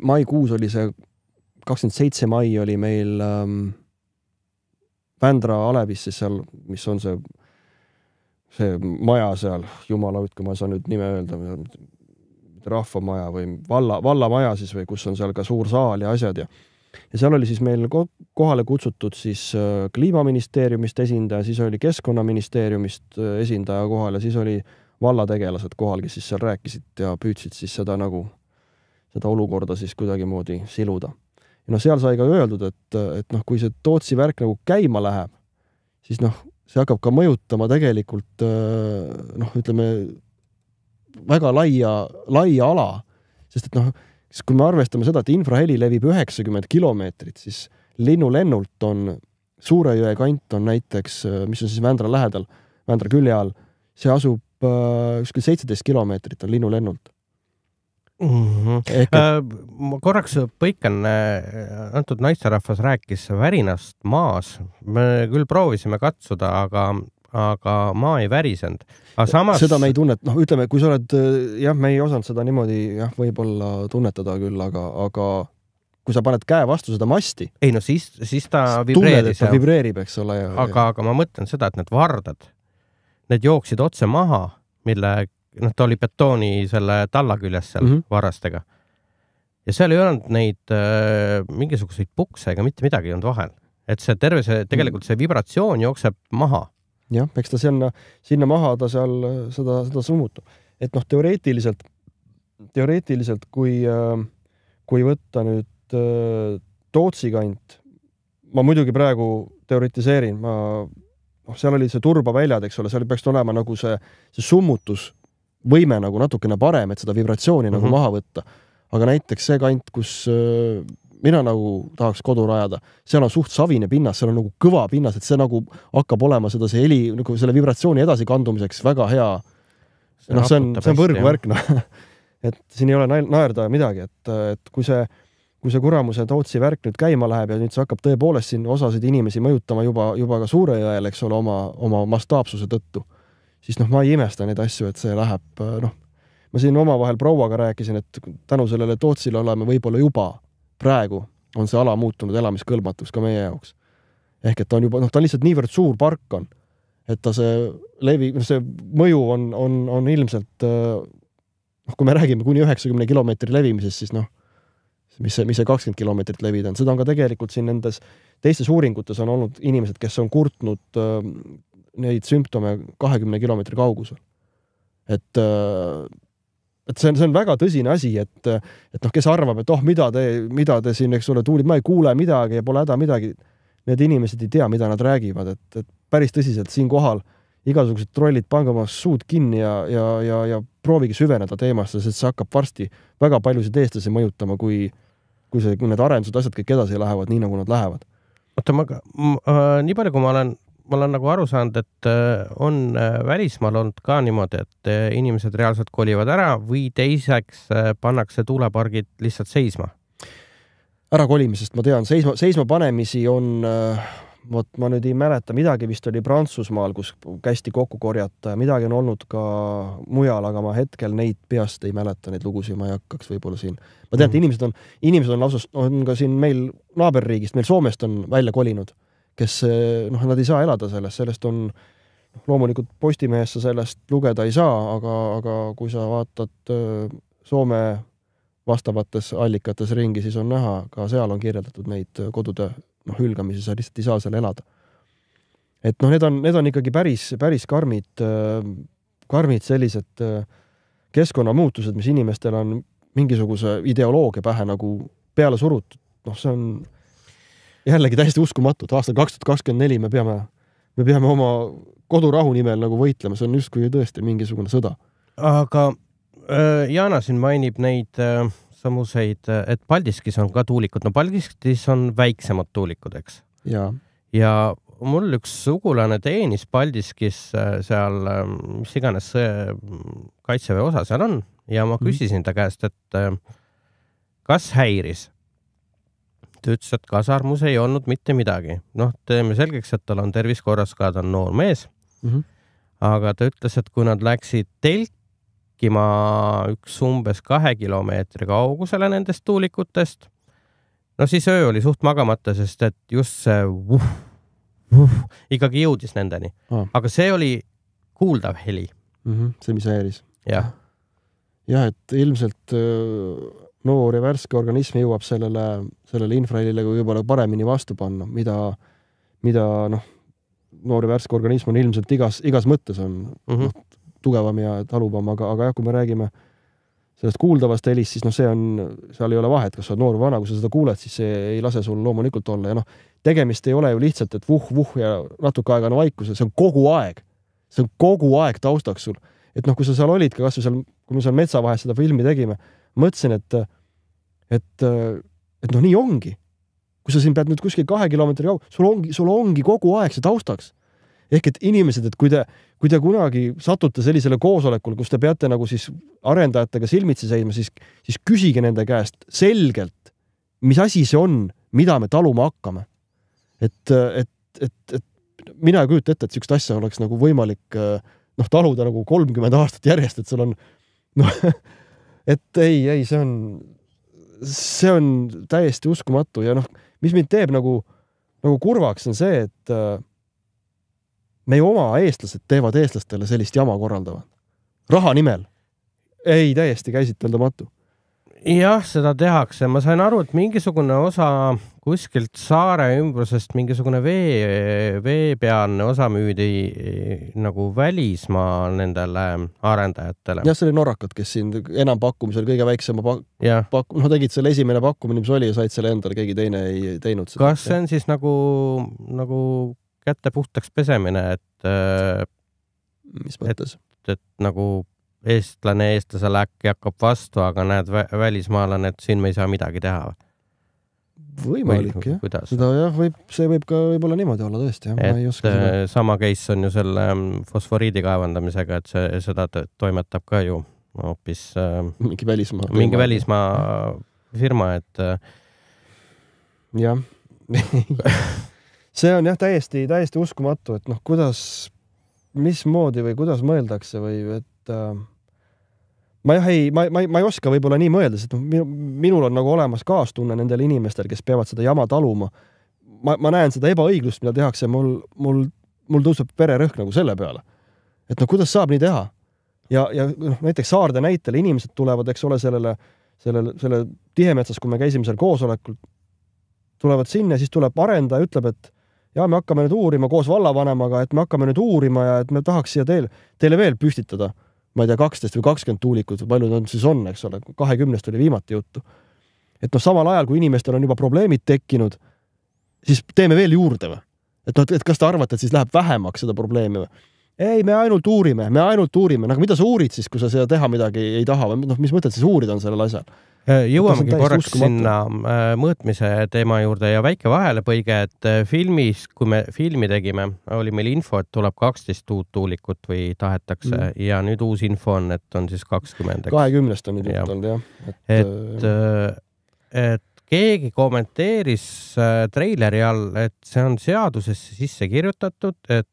maikuus oli see 27 mai oli meil Vändra Alevis siis seal, mis on see maja seal, jumala kui ma saan nüüd nime öelda, rahvamaja või vallamaja siis või kus on seal ka suur saal ja asjad ja seal oli siis meil kohale kutsutud siis Kliimaministeeriumist esindaja, siis oli Keskkonnaministeeriumist esindaja kohal ja siis oli vallategelased kohal, kes siis seal rääkisid ja püüdsid siis seda olukorda siis kuidagimoodi siluda. Ja seal sai ka öeldud, et kui see Tootsi värk nagu käima läheb, siis see hakkab ka mõjutama tegelikult ütleme väga laia ala, sest et kui me arvestame seda, et infraheli levib 90 kilomeetrit, siis linnulennult on Suurejõe kant on näiteks, mis on siis Vändra lähedal, Vändra külje all, see asub kuskil 17 kilomeetrit on linnulennult. Ma korraks põikan, antud naisterahvas rääkis värinast maas. Me küll proovisime katsuda, aga maa ei värisend. Samas... Seda me ei tunnet, ütleme, kui sa oled, me ei osanud seda niimoodi võib-olla tunnetada küll, aga kui sa paned käe vastu seda masti... Ei, siis ta vibreeris. Tunned, et ta vibreerib, eks ole. Aga ma mõtlen seda, et need vardad, need jooksid otse maha, mille, ta oli betooni selle talla küljes seal varastega. Ja seal ei olnud neid mingisuguseid pukse ega mitte midagi ei olnud vahel. Et see tegelikult see vibratsioon jookseb maha. Jah, eks ta sinna maha ta seal seda summutab. Et teoreetiliselt, kui võtta nüüd Tootsi kant, ma muidugi praegu teoretiseerin, seal oli see turbaväljad, eks ole, seal peaks olema nagu see summutusvõime nagu natukene parem, et seda vibratsiooni nagu maha võtta. Aga näiteks see kant, kus mina nagu tahaks kodu rajada, seal on suht savine pinnas, seal on nagu kõva pinnas, et see nagu hakkab olema see heli, nagu selle vibratsiooni edasi kandumiseks väga hea. See on võrguvärk, et siin ei ole naerda midagi, et kui see kuramuse Tootsi värk nüüd käima läheb ja nüüd see hakkab tõepoolest siin osasid inimesi mõjutama juba ka Suurejõel, eks ole, oma mastaapsuse tõttu, siis ma ei imesta neid asju, et see läheb, ma siin omavahel prouaga rääkisin, et tänu sellele Tootsile oleme võib-olla juba praegu on see ala muutunud elamiskõlbmatuks ka meie jaoks. Ehk et ta on juba, ta on lihtsalt niivõrd suur park on, et ta see see mõju on ilmselt, kui me räägime kuni 90 kilomeetri levimisest, siis mis see 20 kilomeetrit levida on. Seda on ka tegelikult siin nendes teistes uuringutes on olnud inimesed, kes on kurtnud neid sümptome 20 kilomeetri kaugusel. Et see on väga tõsine asi, et kes arvab, et mida te siin, eks ole, tuulid, ma ei kuule midagi ja pole häda midagi. Need inimesed ei tea, mida nad räägivad, et päris tõsiselt siin kohal igasugused trollid pange oma suud kinni ja proovige süveneda teemasse, sest see hakkab varsti väga paljusid eestlasi mõjutama, kui need arendused asjad kõik edasi lähevad, nii nagu nad lähevad. Oota, nii palju, kui ma olen nagu aru saanud, et on välismaal olnud ka niimoodi, et inimesed reaalselt kolivad ära või teiseks pannakse tuulepargid lihtsalt seisma? Ärakolimisest ma tean, seisma panemisi on, ma nüüd ei mäleta, midagi vist oli Prantsusmaal, kus kästi kokku korjata ja midagi on olnud ka mujal, aga ma hetkel neid peast ei mäleta, neid lugusid ma ei hakkaks võib-olla siin. Ma tean, et inimesed on lausa, on ka siin meil naaberriigist, meil Soomest on välja kolinud, kes, nad ei saa elada sellest on, loomulikult Postimehes sa sellest lugeda ei saa, aga kui sa vaatad Soome vastavates allikates ringi, siis on näha, ka seal on kirjeldatud neid kodude hülgamisi, sa lihtsalt ei saa seal elada. Et need on ikkagi päris karmid sellised keskkonnamuutused, mis inimestel on mingisuguse ideoloogia pähe nagu peale surutud. See on jällegi täiesti uskumatud. Aastal 2024 me peame oma kodurahu nimel nagu võitlema. See on justkui tõesti mingisugune sõda. Aga Jana siin mainib neid samuseid, et Paldiskis on ka tuulikud. Paldiskis on väiksemad tuulikud, eks? Ja mul üks sugulane teenis Paldiskis seal, mis iganes kaitseväe osa seal on, ja ma küsisin ta käest, et kas häiris? Ta ütles, et kasarmus ei olnud mitte midagi. Teeme selgeks, et tal on tervis korras ka, ta on noor mees. Aga ta ütles, et kui nad läksid telkima üks umbes 2 kilomeetri kaugusele nendest tuulikutest, siis öö oli suht magamata, sest et just see ikkagi jõudis nendeni. Aga see oli kuuldav heli. See, mis häiris. Jah, et ilmselt noor ja värske organism jõuab sellele infrahelile võib-olla paremini vastu panna, mida noor ja värske organism on ilmselt igas mõttes on tugevam ja taluvam, aga kui me räägime sellest kuuldavast helist, siis seal ei ole vahet, kas sa noor või vana, kui sa seda kuuled, siis see ei lase sul loomulikult olla. Ja tegemist ei ole ju lihtsalt, et vuh ja natuke aega on vaikus, see on kogu aeg. See on kogu aeg taustaks sul. Et kui sa seal olid ka, kui me seal metsa vahes seda filmi tegime, mõtlesin, et nii ongi. Kui sa siin pead nüüd kuskil 2 kilomeetri kaug, sul ongi kogu aeg see taustaks. Ehk et inimesed, et kui te kunagi satute sellisele koosolekule, kus te peate nagu siis arendajatega silmitsi seisma, siis küsige nende käest selgelt, mis asi see on, mida me taluma hakkame. Et mina ei kujuta ette, et sellist asja oleks nagu võimalik taluda nagu 30 aastat järjest, et seal on et ei, see on täiesti uskumatu ja mis mind teeb nagu kurvaks on see, et meie oma eestlased teevad eestlastele sellist jama korraldavad. Raha nimel. Ei, täiesti käsiteldamatu. Jah, seda tehakse. Ma sain aru, et mingisugune osa kuskilt saare ümbrusest, mingisugune veepealne osa müüdi nagu välismaa nendele arendajatele. Jah, see oli norrakad, kes siin enam pakkumisel kõige väiksema tegid selle esimene pakkumine, mis oli ja said selle endale, keegi teine ei teinud seda. Kas see on siis nagu kätte puhtaks pesemine, mis mõttes? Et nagu eestlasele äkki hakkab vastu, aga näed välismaalane, et siin me ei saa midagi teha. Võimalik, jah. Seda, jah, see võib ka võib-olla niimoodi olla tõesti. Et sama case on ju selle fosforiidi kaevandamisega, et seda toimetab ka ju hoopis mingi välismaa firma, et jah. See on jah täiesti uskumatu, et mismoodi või kuidas mõeldakse või et ma ei oska võib-olla nii mõelda, sest minul on nagu olemas kaastunne nendel inimestel, kes peavad seda jama taluma. Ma näen seda ebaõiglust, mida tehakse, mul tõuseb vererõhk nagu selle peale. Et no kuidas saab nii teha? Ja näiteks Saarde näitel inimesed tulevad, eks ole, selle Tihemetsas, kui me käisime seal koosolekul, tulevad sinna, siis tuleb arendaja, ütleb, et ja me hakkame nüüd uurima koos vallavanemaga, et me hakkame nüüd uurima ja et me tahaks siia teile veel püstitada, ma ei tea, 12 või 20 tuulikut, palju on siis on, eks ole, 20 oli viimati juttu. Et samal ajal, kui inimestel on juba probleemid tekkinud, siis teeme veel juurde või? Et kas te arvate, et siis läheb vähemaks seda probleemi või? Ei, me ainult uurime. Nagu mida sa uurid siis, kui sa seda teha midagi ei taha või mis mõtted siis uurida on sellel asjal? Jõuamegi korraks sinna mõõtmise teema juurde ja väike vahelepõige, et filmis, kui me filmi tegime, oli meil info, et tuleb 12 uut tuulikut või tahetakse ja nüüd uus info on, et on siis 20. 20 on nüüd jutt olnud, jah. Et keegi kommenteeris treileri all, et see on seadusesse sisse kirjutatud, et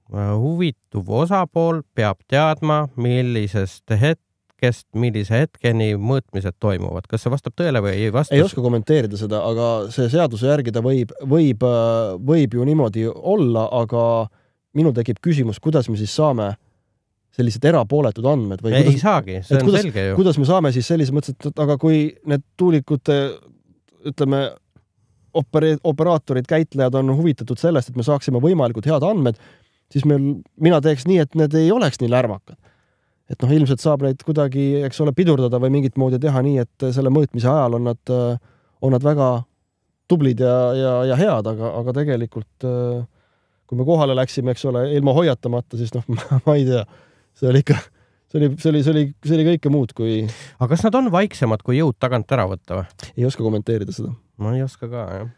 huvituv osapool peab teadma, millise hetkeni mõõtmised toimuvad. Kas see vastab tõele või ei vasta? Ei oska kommenteerida seda, aga see seaduse järgi ta võib ju niimoodi olla, aga minul tekib küsimus, kuidas me siis saame sellised erapooletud andmed või ei saagi, see on selge ju. Kuidas me saame siis sellises mõttes, et aga kui need tuulikute, ütleme, operaatorid, käitlejad on huvitatud sellest, et me saaksime võimalikult head andmed, siis mina teeks nii, et need ei oleks nii lärmakad. Et ilmselt saab neid kuidagi, eks ole, pidurdada või mingit moodi teha nii, et selle mõõtmise ajal on nad väga tublid ja head, aga tegelikult kui me kohale läksime, eks ole, ilma hoiatamata, siis ma ei tea, see oli kõike muud kui... Aga kas nad on vaiksemad, kui jõud tagant ära võtta või? Ei oska kommenteerida seda. Ma ei oska ka, jah.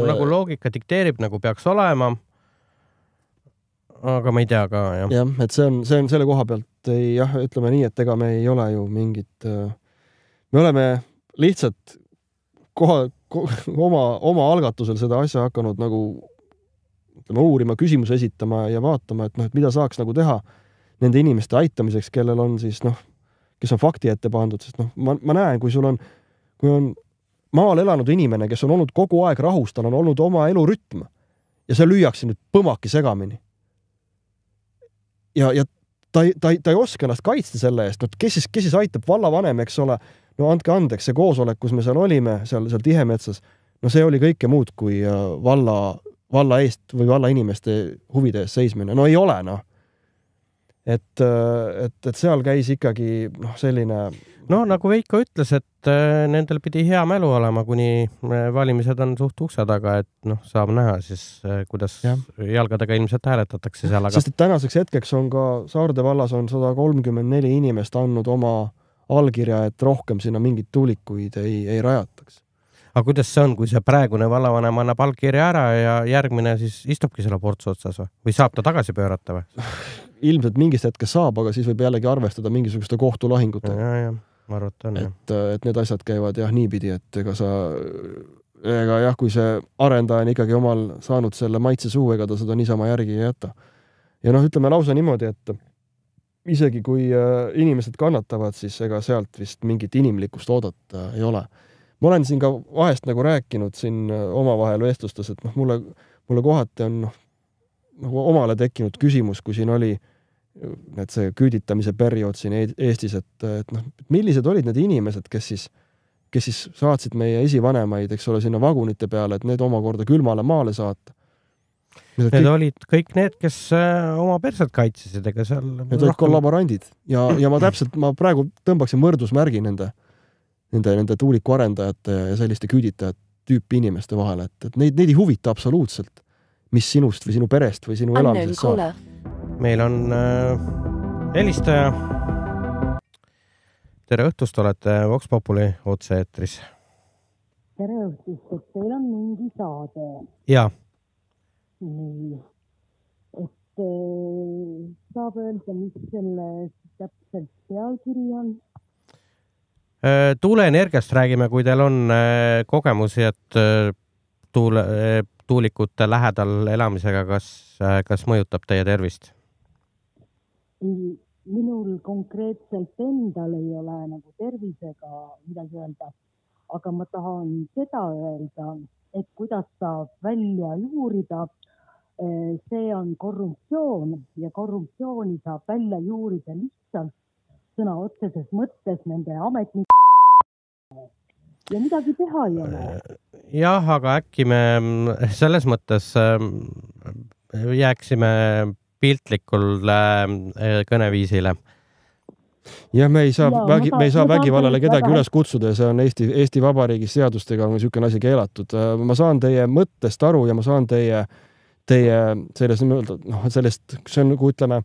Nagu loogika dikteerib, nagu peaks olema, aga ma ei tea ka, jah. Jah, et see on selle koha pealt, ütleme nii, et ega me ei ole ju mingit... Me oleme lihtsalt oma algatusel seda asja hakanud nagu uurima, küsimuse esitama ja vaatama, et mida saaks nagu teha nende inimeste aitamiseks, kellel on siis, kes on fakti ette pandud, sest ma näen, kui on maal elanud inimene, kes on olnud kogu aeg rahus, tal on olnud oma elurütm ja see lüüakse nüüd põmaki segamini. Ja ta ei oska ennast kaitsta selle eest, kes siis aitab vallavanem, eks ole, andke andeks, see koosolek, kus me seal olime, seal Tihemetsas, see oli kõike muud kui valla eest või valla inimeste huvide eest seismine. Ei ole, Et seal käis ikkagi selline... nagu Veiko ütles, et nendel pidi hea mälu olema, kuni valimised on suht ukse taga, et saab näha siis, kuidas jalgadega ilmselt hääletatakse seal. Aga... Sest et tänaseks hetkeks on ka Saarde vallas on 134 inimest andnud oma allkirja, et rohkem sinna mingid tuulikuid ei rajataks. Aga kuidas see on, kui see praegune vallavanem annab allkirja ära ja järgmine siis istubki selle portsu otsas või saab ta tagasi pöörata või? Ilmselt mingist hetkest saab, aga siis võib jällegi arvestada mingisuguste kohtulahingute. Ja, ma arvan, et need asjad käivad niipidi, et kui see arendaja on ikkagi omal saanud selle maitse suu, ega ta seda niisama järgi ei jäta. Ja ütleme lausa niimoodi, et isegi kui inimesed kannatavad, siis ega sealt vist mingit inimlikust oodata ei ole. Ma olen siin ka vahest nagu rääkinud siin omavahel vestlustes, et mulle kohati on omale tekkinud küsimus, kui siin oli see küüditamise periood siin Eestis, et millised olid need inimesed, kes siis saatsid meie esivanemaid, eks ole, sinna vagunite peale, et need omakorda külmale maale saata. Need olid kõik need, kes oma perset kaitsesid, ega seal... Need olid kollaborandid ja ma praegu tõmbaksin võrdusmärgi nende tuuliku arendajate ja selliste küüditajate tüüpi inimeste vahele, et neid ei huvita absoluutselt, mis sinust või sinu perest või sinu elamisest saab. Meil on helistaja. Tere õhtust, olete Vox Populi otse-eetris. Tere õhtust, et teil on mingi saade. Jaa. Nii, et saab öelda, mis selle täpselt pealkiri on? Tuuleenergiast räägime, kui teil on kogemusi, et tuulikute lähedal elamisega, kas mõjutab teie tervist? minul konkreetselt endal ei ole nagu tervisega midagi öelda, aga ma tahan seda öelda, et kuidas saab välja juurida. See on korruptsioon ja korruptsiooni saab välja juurida lihtsalt sõna otseses mõttes nende ametnike ja midagi teha ei ole. Jah, aga äkki me selles mõttes jääksime piltlikul kõneviisile. Ja me ei saa vägivallale kedagi üles kutsuda ja see on Eesti Vabariigis seadustega on niisugune asi keelatud. Ma saan teie mõttest aru ja ma saan teie sellest, see on nagu ütleme,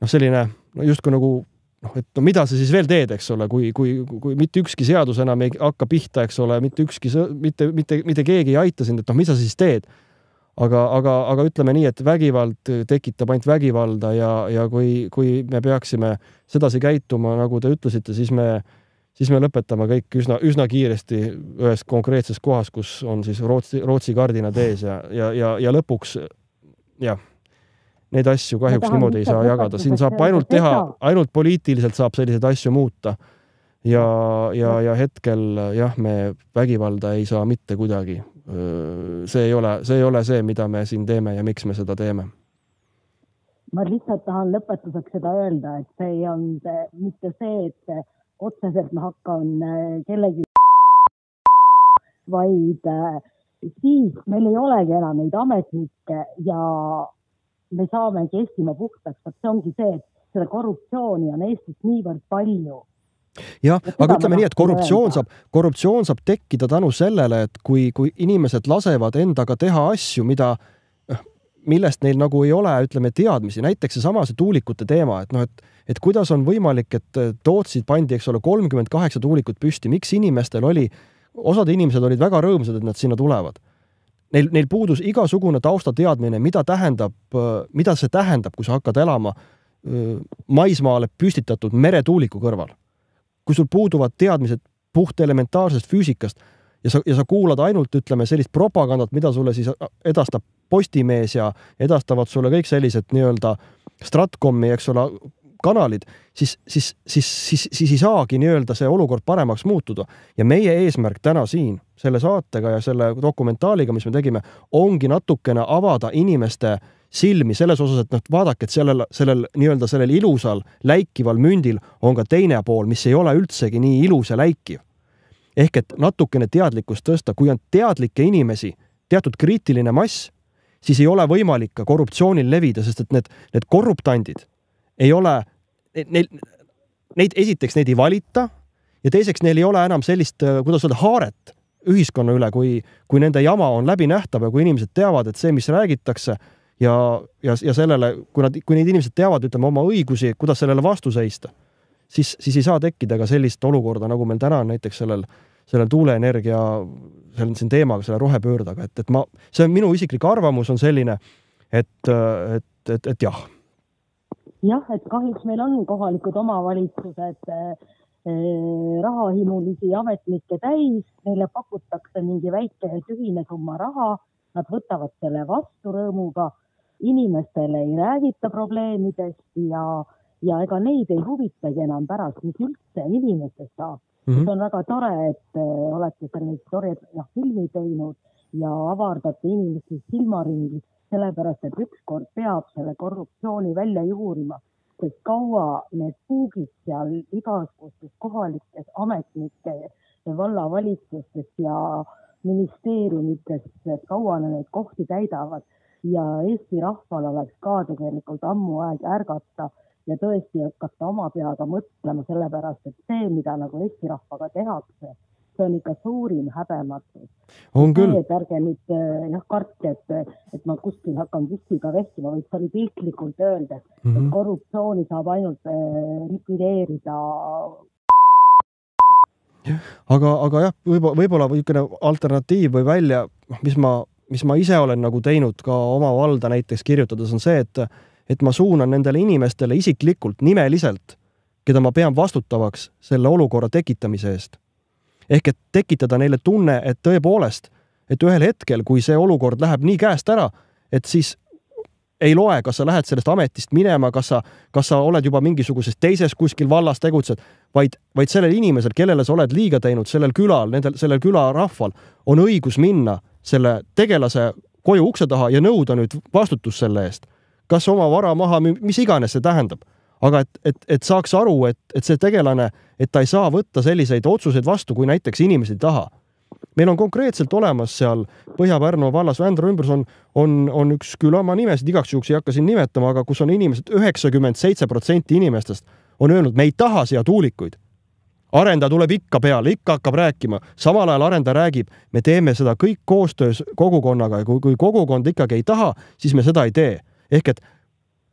selline justkui nagu, et mida sa siis veel teed, eks ole, kui mitte ükski seadus enam ei hakka pihta, eks ole, mitte keegi ei aita sind, et mis sa siis teed. Aga ütleme nii, et vägivald tekitab ainult vägivalda ja kui me peaksime sedasi käituma, nagu te ütlesite, siis me lõpetame kõik üsna kiiresti ühes konkreetses kohas, kus on siis Rootsi kardinad ees ja lõpuks neid asju kahjuks niimoodi ei saa jagada. Siin saab ainult poliitiliselt saab selliseid asju muuta ja hetkel me vägivalda ei saa mitte kuidagi. See ei ole see, mida me siin teeme ja miks me seda teeme. Ma lihtsalt tahan lõpetuseks seda öelda, et see ei on mitte see, et otseselt ma hakkan kellegi vaid siis meil ei olegi enam neid ametnikke ja me saamegi Eestimaa puhtaks. See ongi see, et selle korruptsiooni on Eestis niivõrd palju. Jah, aga ütleme nii, et korruptsioon saab tekkida tänu sellele, et kui inimesed lasevad endaga teha asju, millest neil nagu ei ole, ütleme, teadmisi. Näiteks see tuulikute teema, et kuidas on võimalik, et Tootsid pandi, eks ole, 38 tuulikut püsti. Miks osad inimesed olid väga rõõmsad, et nad sinna tulevad. Neil puudus igasugune taustateadmine, mida see tähendab, kui sa hakkad elama maismaale püstitatud meretuuliku kõrval. Kui sul puuduvad teadmised puht elementaarsest füüsikast ja sa kuulad ainult, ütleme, sellist propagandat, mida sulle siis edastab Postimees ja edastavad sulle kõik sellised nii-öelda Stratcomi, eks ole, kanalid, siis ei saagi nii-öelda see olukord paremaks muutuda. Ja meie eesmärk täna siin, selle saatega ja selle dokumentaaliga, mis me tegime, ongi natukene avada inimeste silmi selles osas, et vaadake, et sellel ilusal läikival mündil on ka teine pool, mis ei ole üldsegi nii ilus ja läikiv. Ehk et natukene teadlikkust tõsta, kui on teadlikke inimesi, teatud kriitiline mass, siis ei ole võimalik ka korruptsioonil levida, sest et need korruptandid ei ole, esiteks neid ei valita ja teiseks neil ei ole enam sellist, kuidas öelda, haaret ühiskonna üle, kui nende jama on läbinähtav ja kui inimesed teavad, et see, mis räägitakse ja sellele, kui neid inimesed teavad, ütleme, oma õigusi, kuidas sellele vastu seista, siis ei saa tekkida ka sellist olukorda, nagu meil täna on näiteks sellel tuuleenergia siin teemaga, selle rohepöördaga, et see on minu isiklik arvamus on selline, et jah. Jah, et kahjuks meil on kohalikud omavalitsused rahahimulisi ametnikke täis, neile pakutakse mingi väike tühine summa raha, nad võtavad selle vastu rõõmuga, inimestele ei räägita probleemidest ja ega neid ei huvitagi enam pärast, mis üldse inimestest saab. See on väga tore, et olete sellised tored filmi teinud ja avardate inimestes silmaringi, sellepärast, et ükskord peab selle korruptsiooni välja juurima, sest kaua need puugid seal igasugustes kohalikes ametnike ja vallavalitsustes ja ministeeriumites, et kaua neid kohti täidavad ja Eesti rahval oleks ka tegelikult ammu aeg ärgata ja tõesti hakata oma peaga mõtlema sellepärast, et see, mida nagu Eesti rahvaga tehakse, see on ikka suurim häbematus. On küll. Et ärge nüüd kartke, et ma kuskil hakkan vissiga vehkima, vaid see oli piltlikult öelda, et korruptsiooni saab ainult likvideerida. Aga jah, võib-olla alternatiiv või välja, mis ma ise olen nagu teinud ka oma valda näiteks kirjutades, on see, et ma suunan nendele inimestele isiklikult, nimeliselt, keda ma pean vastutavaks selle olukorra tekitamise eest. Ehk et tekitada neile tunne, et tõepoolest, et ühel hetkel, kui see olukord läheb nii käest ära, et siis ei loe, kas sa lähed sellest ametist minema, kas sa oled juba mingisuguses teises kuskil vallas tegutsed, vaid sellel inimesel, kellele sa oled liiga teinud, sellel küla rahval on õigus minna selle tegelase koju ukse taha ja nõuda nüüd vastutus selle eest. Kas oma vara maha, mis iganes see tähendab. Aga et saaks aru, et see tegelane, et ta ei saa võtta selliseid otsuseid vastu, kui näiteks inimesed ei taha. Meil on konkreetselt olemas seal Põhja-Pärnu vallas Vändra ümbrus on üks küla, ma nimesid igaks juhuks ei hakka siin nimetama, aga kus on inimesed, 97% inimestest on öelnud, me ei taha siia tuulikuid. Arendaja tuleb ikka peale, ikka hakkab rääkima. Samal ajal arendaja räägib, me teeme seda kõik koostöös kogukonnaga ja kui kogukond ikkagi ei taha, siis me seda ei tee. Ehk et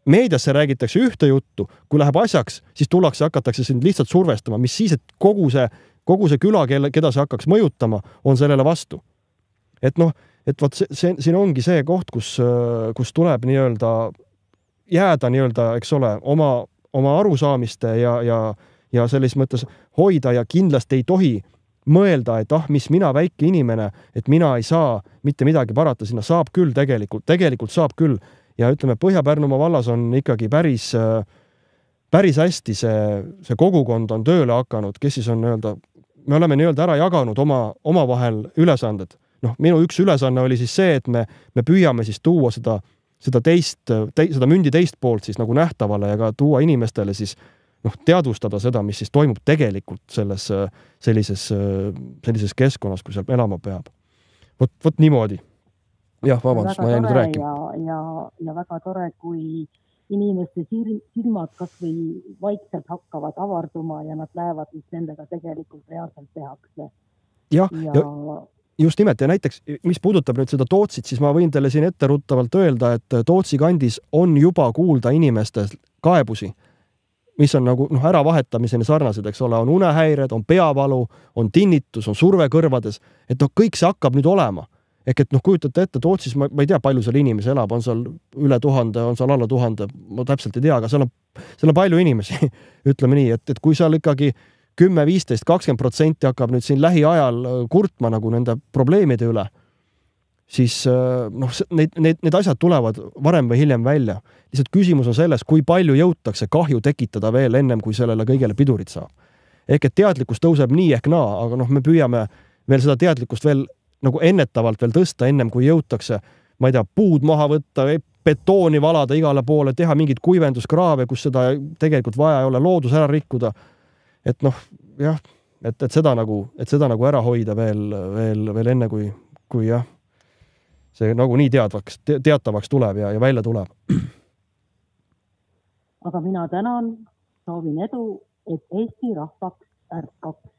meediasse räägitakse ühte juttu, kui läheb asjaks, siis hakatakse sind lihtsalt survestama, mis siis, et kogu see küla, keda see hakkaks mõjutama, on sellele vastu. Et vot siin ongi see koht, kus tuleb jääda eks ole, oma arusaamiste ja selles mõttes hoida ja kindlasti ei tohi mõelda, et mis mina väike inimene, et mina ei saa mitte midagi parata, sinna saab küll tegelikult saab küll. Ja ütleme, Põhja-Pärnumaa vallas on ikkagi päris hästi see kogukond on tööle hakanud, kes siis on me oleme ära jaganud oma vahel ülesanded. Minu üks ülesanne oli siis see, et me püüame siis tuua seda mündi teist poolt siis nagu nähtavale ja ka tuua inimestele siis teadvustada seda, mis siis toimub tegelikult sellises keskkonnas, kui seal elama peab. Vot niimoodi. Jah, vabandust, ma jäin nüüd rääkima. Ja väga tore, kui inimeste silmad kas või vaikselt hakkavad avarduma ja nad näevad, mis nendega tegelikult reaalselt tehakse. Ja just nimelt, ja näiteks, mis puudutab nüüd seda Tootsit, siis ma võin teile siin etteruttavalt öelda, et Tootsi kandis on juba kuulda inimeste kaebusi, mis on nagu äravahetamiseni sarnased, eks ole, on unehäired, on peavalu, on tinnitus, on surve kõrvades, et kõik see hakkab nüüd olema. Ehk et kujutate ette, Tootsis, ma ei tea, palju seal inimesi elab, on seal üle 1000, on seal alla 1000, ma täpselt ei tea, aga seal on palju inimesi, ütleme nii, et kui seal ikkagi 10, 15, 20% hakkab nüüd siin lähiajal kurtma nagu nende probleemide üle, siis need asjad tulevad varem või hiljem välja. Lihtsalt küsimus on selles, kui palju jõutakse kahju tekitada veel ennem, kui sellele kõigele pidurit saab. Ehk et teadlikkus tõuseb nii ehk naa, aga me püüame veel seda teadlikkust veel nagu ennetavalt veel tõsta ennem, kui jõutakse, ma ei tea, puud maha võtta, betooni valada igale poole, teha mingid kuivenduskraave, kus seda tegelikult vaja ei ole, loodus ära rikkuda. Et jah, et seda nagu ära hoida veel enne, kui jah, see nagu nii teatavaks tuleb ja välja tuleb. Aga mina tänan, soovin edu, et Eesti rahvaks ärkaks.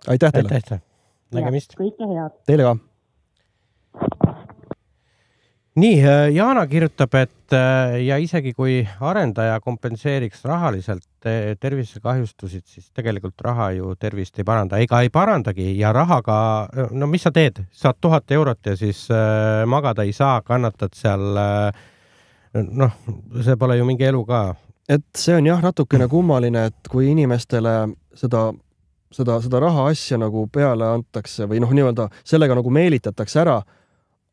Aitäh teile! Aitäh! Nägemist. Kõike head. Teile ka. Nii, Jaana kirjutab, et ja isegi kui arendaja kompenseeriks rahaliselt tervisekahjustusid, siis tegelikult raha ju tervist ei paranda. Ega ei parandagi ja rahaga, mis sa teed? Saad 1000 eurot ja siis magada ei saa, kannatad seal, see pole ju mingi elu ka. Et see on jah natukene kummaline, et kui inimestele seda raha asja nagu peale antakse või sellega nagu meelitatakse ära,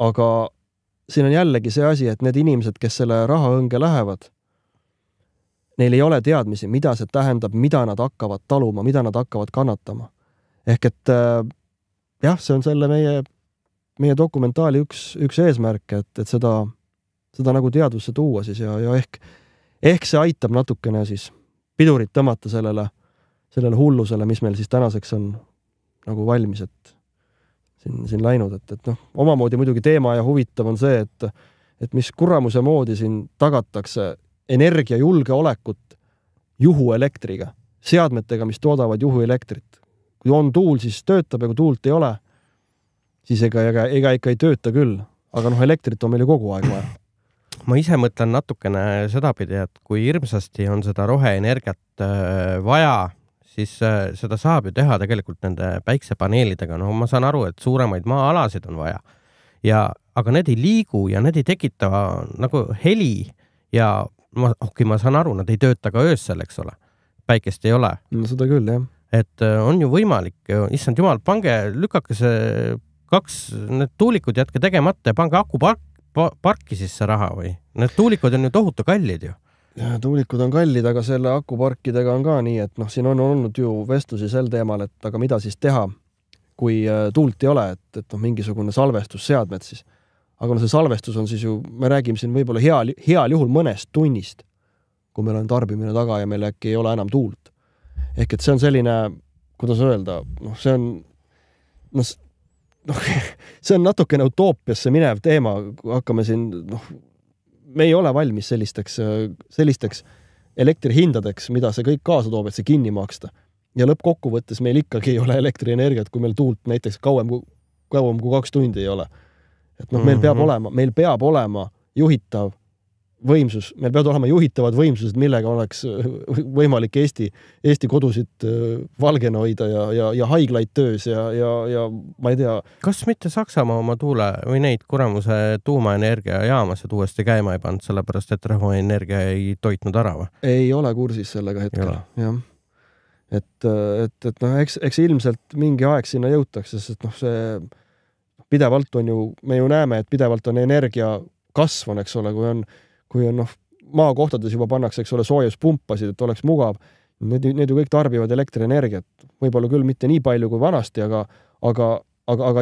aga siin on jällegi see asi, et need inimesed, kes selle raha õnge lähevad, neil ei ole teadmisi, mida see tähendab, mida nad hakkavad taluma, mida nad hakkavad kannatama. Ehk et jah, see on selle meie dokumentaali üks eesmärk, et seda nagu teadvusse tuua siis ja ehk see aitab natukene siis pidurit tõmmata sellele hullusele, mis meil siis tänaseks on nagu valmis, et siin läinud, et omamoodi muidugi teema ja huvitav on see, et mis kuramuse moodi siin tagatakse energiajulgeolekut juhuelektriga, seadmetega, mis toodavad juhuelektrit. Kui on tuul, siis töötab ja kui tuult ei ole, siis ega ikka ei tööta küll, aga elektrit on meil ju kogu aeg vaja. Ma ise mõtlen natukene sedapidi, et kui hirmsasti on seda roheenergiat vaja, siis seda saab ju teha tegelikult nende päiksepaneelidega. Ma saan aru, et suuremaid maa-alasid on vaja. Aga need ei liigu ja need ei tekita nagu heli ja ma saan aru, nad ei tööta ka öösel, eks ole. Päikest ei ole. No seda küll, jah. Et on ju võimalik, issand jumal, lükake see need tuulikud jätke tegemata ja pange parki siis see raha või? Need tuulikud on ju tohutu kallid ju. Ja, tuulikud on kallid, aga selle akuparkidega on ka nii, et siin on olnud ju vestlusi sel teemal, et aga mida siis teha, kui tuult ei ole, et mingisugune salvestusseadmed siis. Aga see salvestus on siis ju, me räägime siin võib-olla heal juhul mõnest tunnist, kui meil on tarbimine taga ja meil äkki ei ole enam tuult. Ehk et see on selline, kuidas öelda, see on natukene utoopiasse minev teema, kui hakkame siin, me ei ole valmis sellisteks elektrihindadeks, mida see kõik kaasa toob, et see kinni maksta. Ja lõppkokkuvõttes meil ikkagi ei ole elektrienergiat, kui meil tuult näiteks kauem kui 2 tundi ei ole. Et meil peab olema juhitav võimsus, meil peavad olema juhitavad võimsused, millega oleks võimalik Eesti kodusid valgena hoida ja haiglaid töös ja ma ei tea. Kas mitte Saksamaa oma tuule või neid kuramuse tuumaenergiajaamased uuesti käima ei pannud, sellepärast et rõhuenergia ei toitnud ära või? Ei ole kursis sellega hetkel, jah. Eks ilmselt mingi aeg sinna jõutakse, sest see pidevalt on ju, me ju näeme, et pidevalt on energia kasv on, eks ole, kui on maakohtades juba pannakse, eks ole, soojuspumpasid, et oleks mugav. Need ju kõik tarbivad elektrienergiat. Võib-olla küll mitte nii palju kui vanasti, aga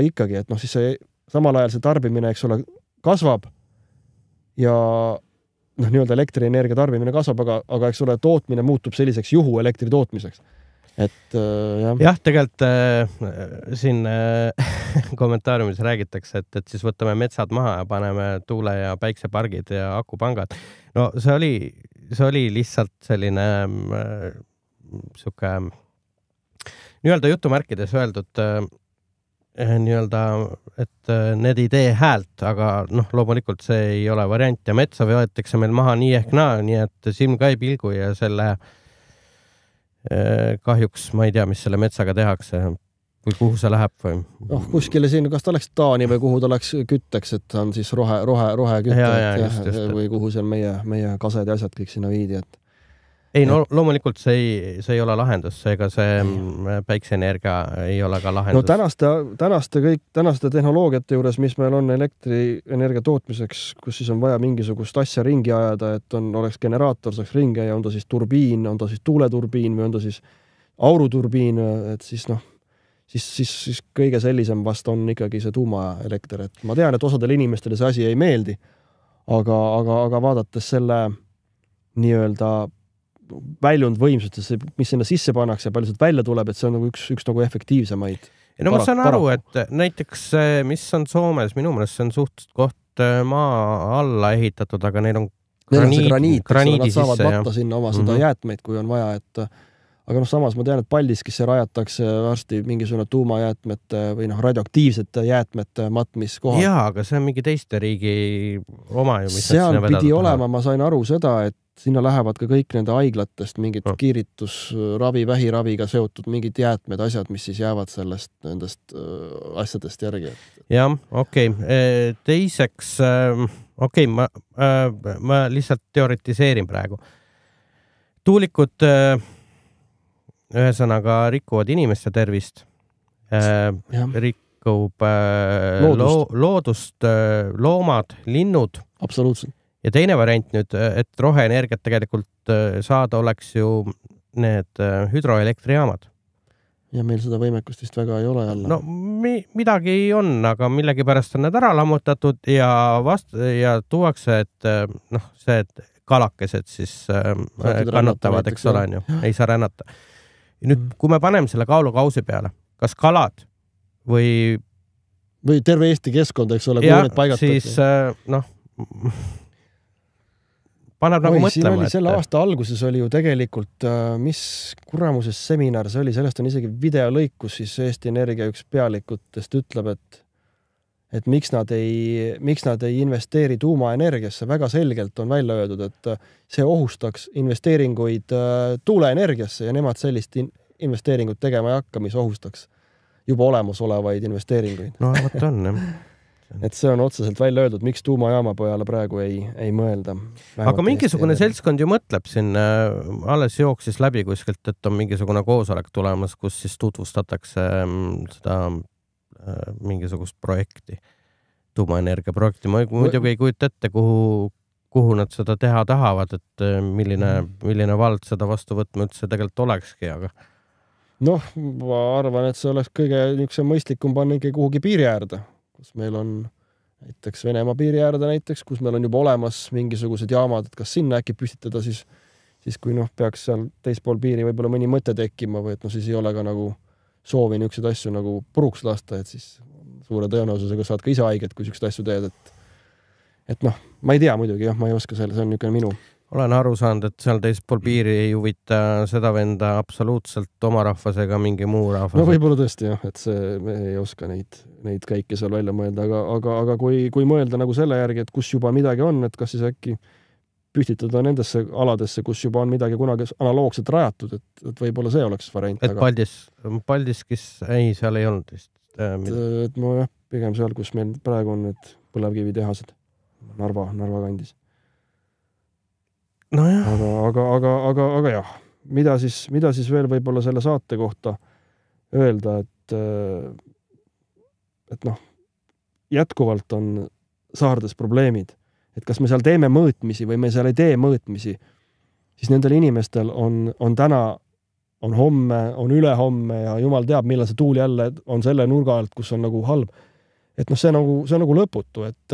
ikkagi, et siis see samal ajal see tarbimine, eks ole, kasvab ja nii-öelda elektrienergia tarbimine kasvab, aga eks ole, tootmine muutub selliseks juhu elektri tootmiseks. Jah, tegelikult siin kommentaariumis räägitakse, et siis võtame metsad maha ja paneme tuule- ja päiksepargid ja akupangad. No see oli lihtsalt selline siuke nii-öelda jutumärkides öeldud nii-öelda, et need ei tee häält, aga loomulikult see ei ole variant ja metsa võetakse meil maha nii ehk naa, nii et silm ka ei pilgu ja selle kahjuks ma ei tea, mis selle metsaga tehakse või kuhu see läheb või? Kuskile siin, kas ta oleks Taani või kuhu ta oleks kütteks, et on siis rohe kütte või kuhu seal meie kased ja asjad kõik sinna viidi, et ei, loomulikult see ei ole lahendus, ega see päikseenergia ei ole ka lahendus. Tänaste tehnoloogiate juures, mis meil on elektrienergia tootmiseks, kus siis on vaja mingisugust asja ringi ajada, et oleks generaator, saaks ringi ja on ta siis turbiin, on ta siis tuuleturbiin või on ta siis auruturbiin, et siis kõige sellisem vast on ikkagi see tuumaelekter. Et ma tean, et osadele inimestele see asi ei meeldi, aga vaadates selle nii-öelda väljund võimsustesse, mis sinna sisse pannakse ja palju sealt välja tuleb, et see on üks nagu efektiivsemaid. Ma saan aru, et näiteks mis on Soomes, minu meelest see on suht koht maa alla ehitatud, aga neil on graniidi nad saavad matta sinna oma seda jäätmeid, kui on vaja, aga samas ma tean, et Paldiskisse rajatakse varsti mingisugune tuumajäätmete või radioaktiivsete jäätmete matmiskohad. Jaa, aga see on mingi teiste riigi oma ju, mis seal pidi olema, ma sain aru seda, et sinna lähevad ka kõik nende haiglatest mingid kiiritusravi, vähiraviga seotud mingid jäätmed, asjad, mis siis jäävad nendest asjadest järgi. Jah, okei. Teiseks, ma lihtsalt teoretiseerin praegu. Tuulikud ühesõnaga rikuvad inimeste tervist, rikub loodust, loomad, linnud. Absoluutselt. Ja teine variant nüüd, et roheenergiat tegelikult saada oleks ju need hüdroelektrijaamad. Ja meil seda võimekust vist väga ei ole jälle. No midagi on, aga millegi pärast on need ära lammutatud ja tuuakse, et kalakesed siis kannatavad, eks ole, ei saa rännata. Nüüd, kui me paneme selle kaalukausi peale, kas kalad või terve Eesti keskkond, eks ole, kui need paigatakse. Siis paneb nagu mõtlema. Selle aasta alguses oli ju tegelikult, mis kuramuses seminar see oli, sellest on isegi videolõikus, siis Eesti Energia üks pealikutest ütleb, et miks nad ei investeeri tuumaenergiasse. Väga selgelt on välja öeldud, et see ohustaks investeeringuid tuuleenergiasse ja nemad sellist investeeringut tegema ei hakka, mis ohustaks juba olemasolevaid investeeringuid. No, võtta on, jah. Et see on otseselt välja öeldud, miks tuumajaama pojale praegu ei mõelda. Aga mingisugune seltskond ju mõtleb siin, alles jooksis läbi kuskilt, et on mingisugune koosolek tulemas, kus siis tutvustatakse seda mingisugust projekti. tuumaenergia projekti. Ma muidugi ei kujuta ette, kuhu nad seda teha tahavad, et milline vald seda vastu võtma üldse tegelikult olekski, aga noh, ma arvan, et see oleks kõige niisuguse mõistlikum panna ikkagi kuhugi piiri äärde, kus meil on näiteks Venemaa piiri äärde näiteks, kus meil on juba olemas mingisugused jaamad, et kas sinna äkki püstitada siis kui peaks seal teispool piiri võib-olla mõni mõte tekkima või et siis ei ole ka nagu soovi niisuguseid asju nagu puruks lasta, et siis suure tõenäosusega saad ka ise haiget, kui niisuguseid asju teed, et ma ei tea muidugi, ma ei oska selle, see on niisugune minu. Olen aru saanud, et seal teispool piiri ei huvita seda venda absoluutselt oma rahvas ega mingi muu rahvas. No võib-olla tõesti jah, et me ei oska neid käike seal välja mõelda, aga kui mõelda nagu selle järgi, et kus juba midagi on, et kas siis äkki püstitada nendesse aladesse, kus juba on midagi kunagi analoogselt rajatud, et võib-olla see oleks variant. Et Paldiskis, ei, seal ei olnud vist. Et ma pigem seal, kus meil praegu on need põlevkivitehased Narva kandis. No jah. Aga jah, mida siis veel võib-olla selle saate kohta öelda, et jätkuvalt on saardes probleemid, et kas me seal teeme mõõtmisi või me seal ei tee mõõtmisi, siis nendel inimestel on täna, on homme, on ülehomme ja jumal teab, millal see tuul jälle on selle nurga alt, kus on nagu halb. Et see on nagu lõputu, et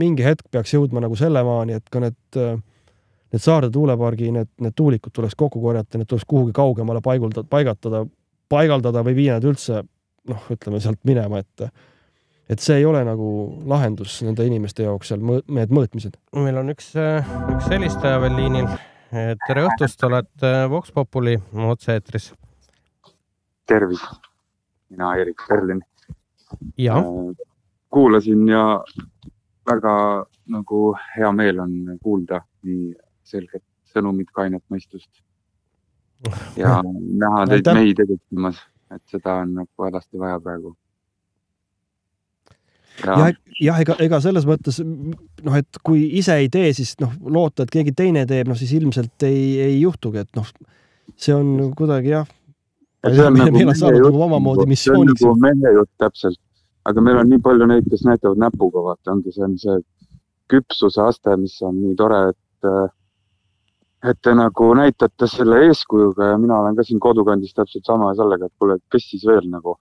mingi hetk peaks jõudma nagu selle maani, et ka need Saarde tuulepargi, need tuulikud tuleks kokku korjata, need tuleks kuhugi kaugemale paigaldada või viia need üldse, ütleme sealt minema, et see ei ole nagu lahendus nende inimeste jaoks seal need mõõtmised. Meil on üks helistaja veel liinil. Tere õhtust, oled Vox Populi otse-eetris. Tervis. Mina Erik Perlin. Ja. Kuulasin ja väga nagu hea meel on kuulda nii selget sõnumit, kainet mõistust. Ja näha teid mehi tegutsemas, et seda on nagu hädasti vaja praegu. Ja ega selles mõttes, et kui ise ei tee, siis loota, et keegi teine teeb, siis ilmselt ei juhtugi, et see on kuidagi jah. Meil on saanud nagu omamoodi missiooniks. See on nagu mehe jutt täpselt, aga meil on nii palju neid, kes näitavad näpuga, vaata, ongi see on see küpsuse aste, mis on nii tore, et te nagu näitate selle eeskujuga ja mina olen ka siin kodukandis täpselt sama sellega, et kuule, kes siis veel nagu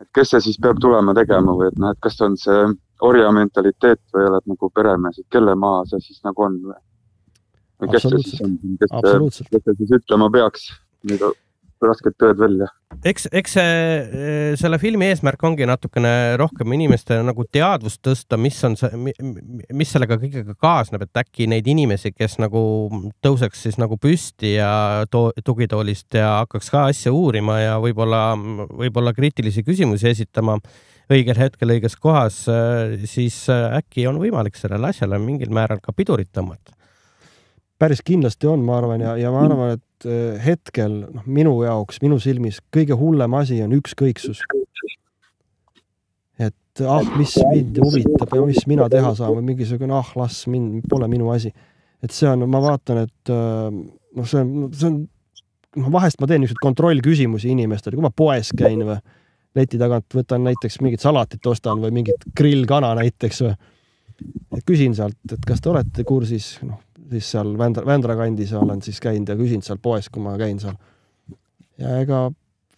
et kes see siis peab tulema tegema või et kas on see orja mentaliteet või oled nagu peremees, et kelle maa see siis nagu on või kes see siis on, kes see siis ütlema peaks nüüd rasket tööd välja. Eks selle filmi eesmärk ongi natukene rohkem inimeste nagu teadvust tõsta, mis sellega kõigega kaasneb, et äkki neid inimesi, kes nagu tõuseks siis nagu püsti ja tugitoolist ja hakkaks ka asja uurima ja võib-olla kriitilisi küsimusi esitama õigel hetkel õiges kohas, siis äkki on võimalik sellele asjale mingil määral ka pidurit tõmmata. Päris kindlasti on, ma arvan, ja ma arvan, et hetkel minu jaoks, minu silmis kõige hullem asi on ükskõiksus. Et mis mind huvitab ja mis mina teha saan või mingisugune las mind, pole minu asi. Et see on, ma vaatan, et see on vahest ma teen niisugused kontrollküsimusi inimestele, kui ma poes käin või leti tagant võtan näiteks mingit salatit ostan või mingit grillkana näiteks või et küsin sealt, et kas te olete kursis, siis seal Vändra kandis olen siis käinud ja küsin seal poes, kui ma käin seal. Ja ega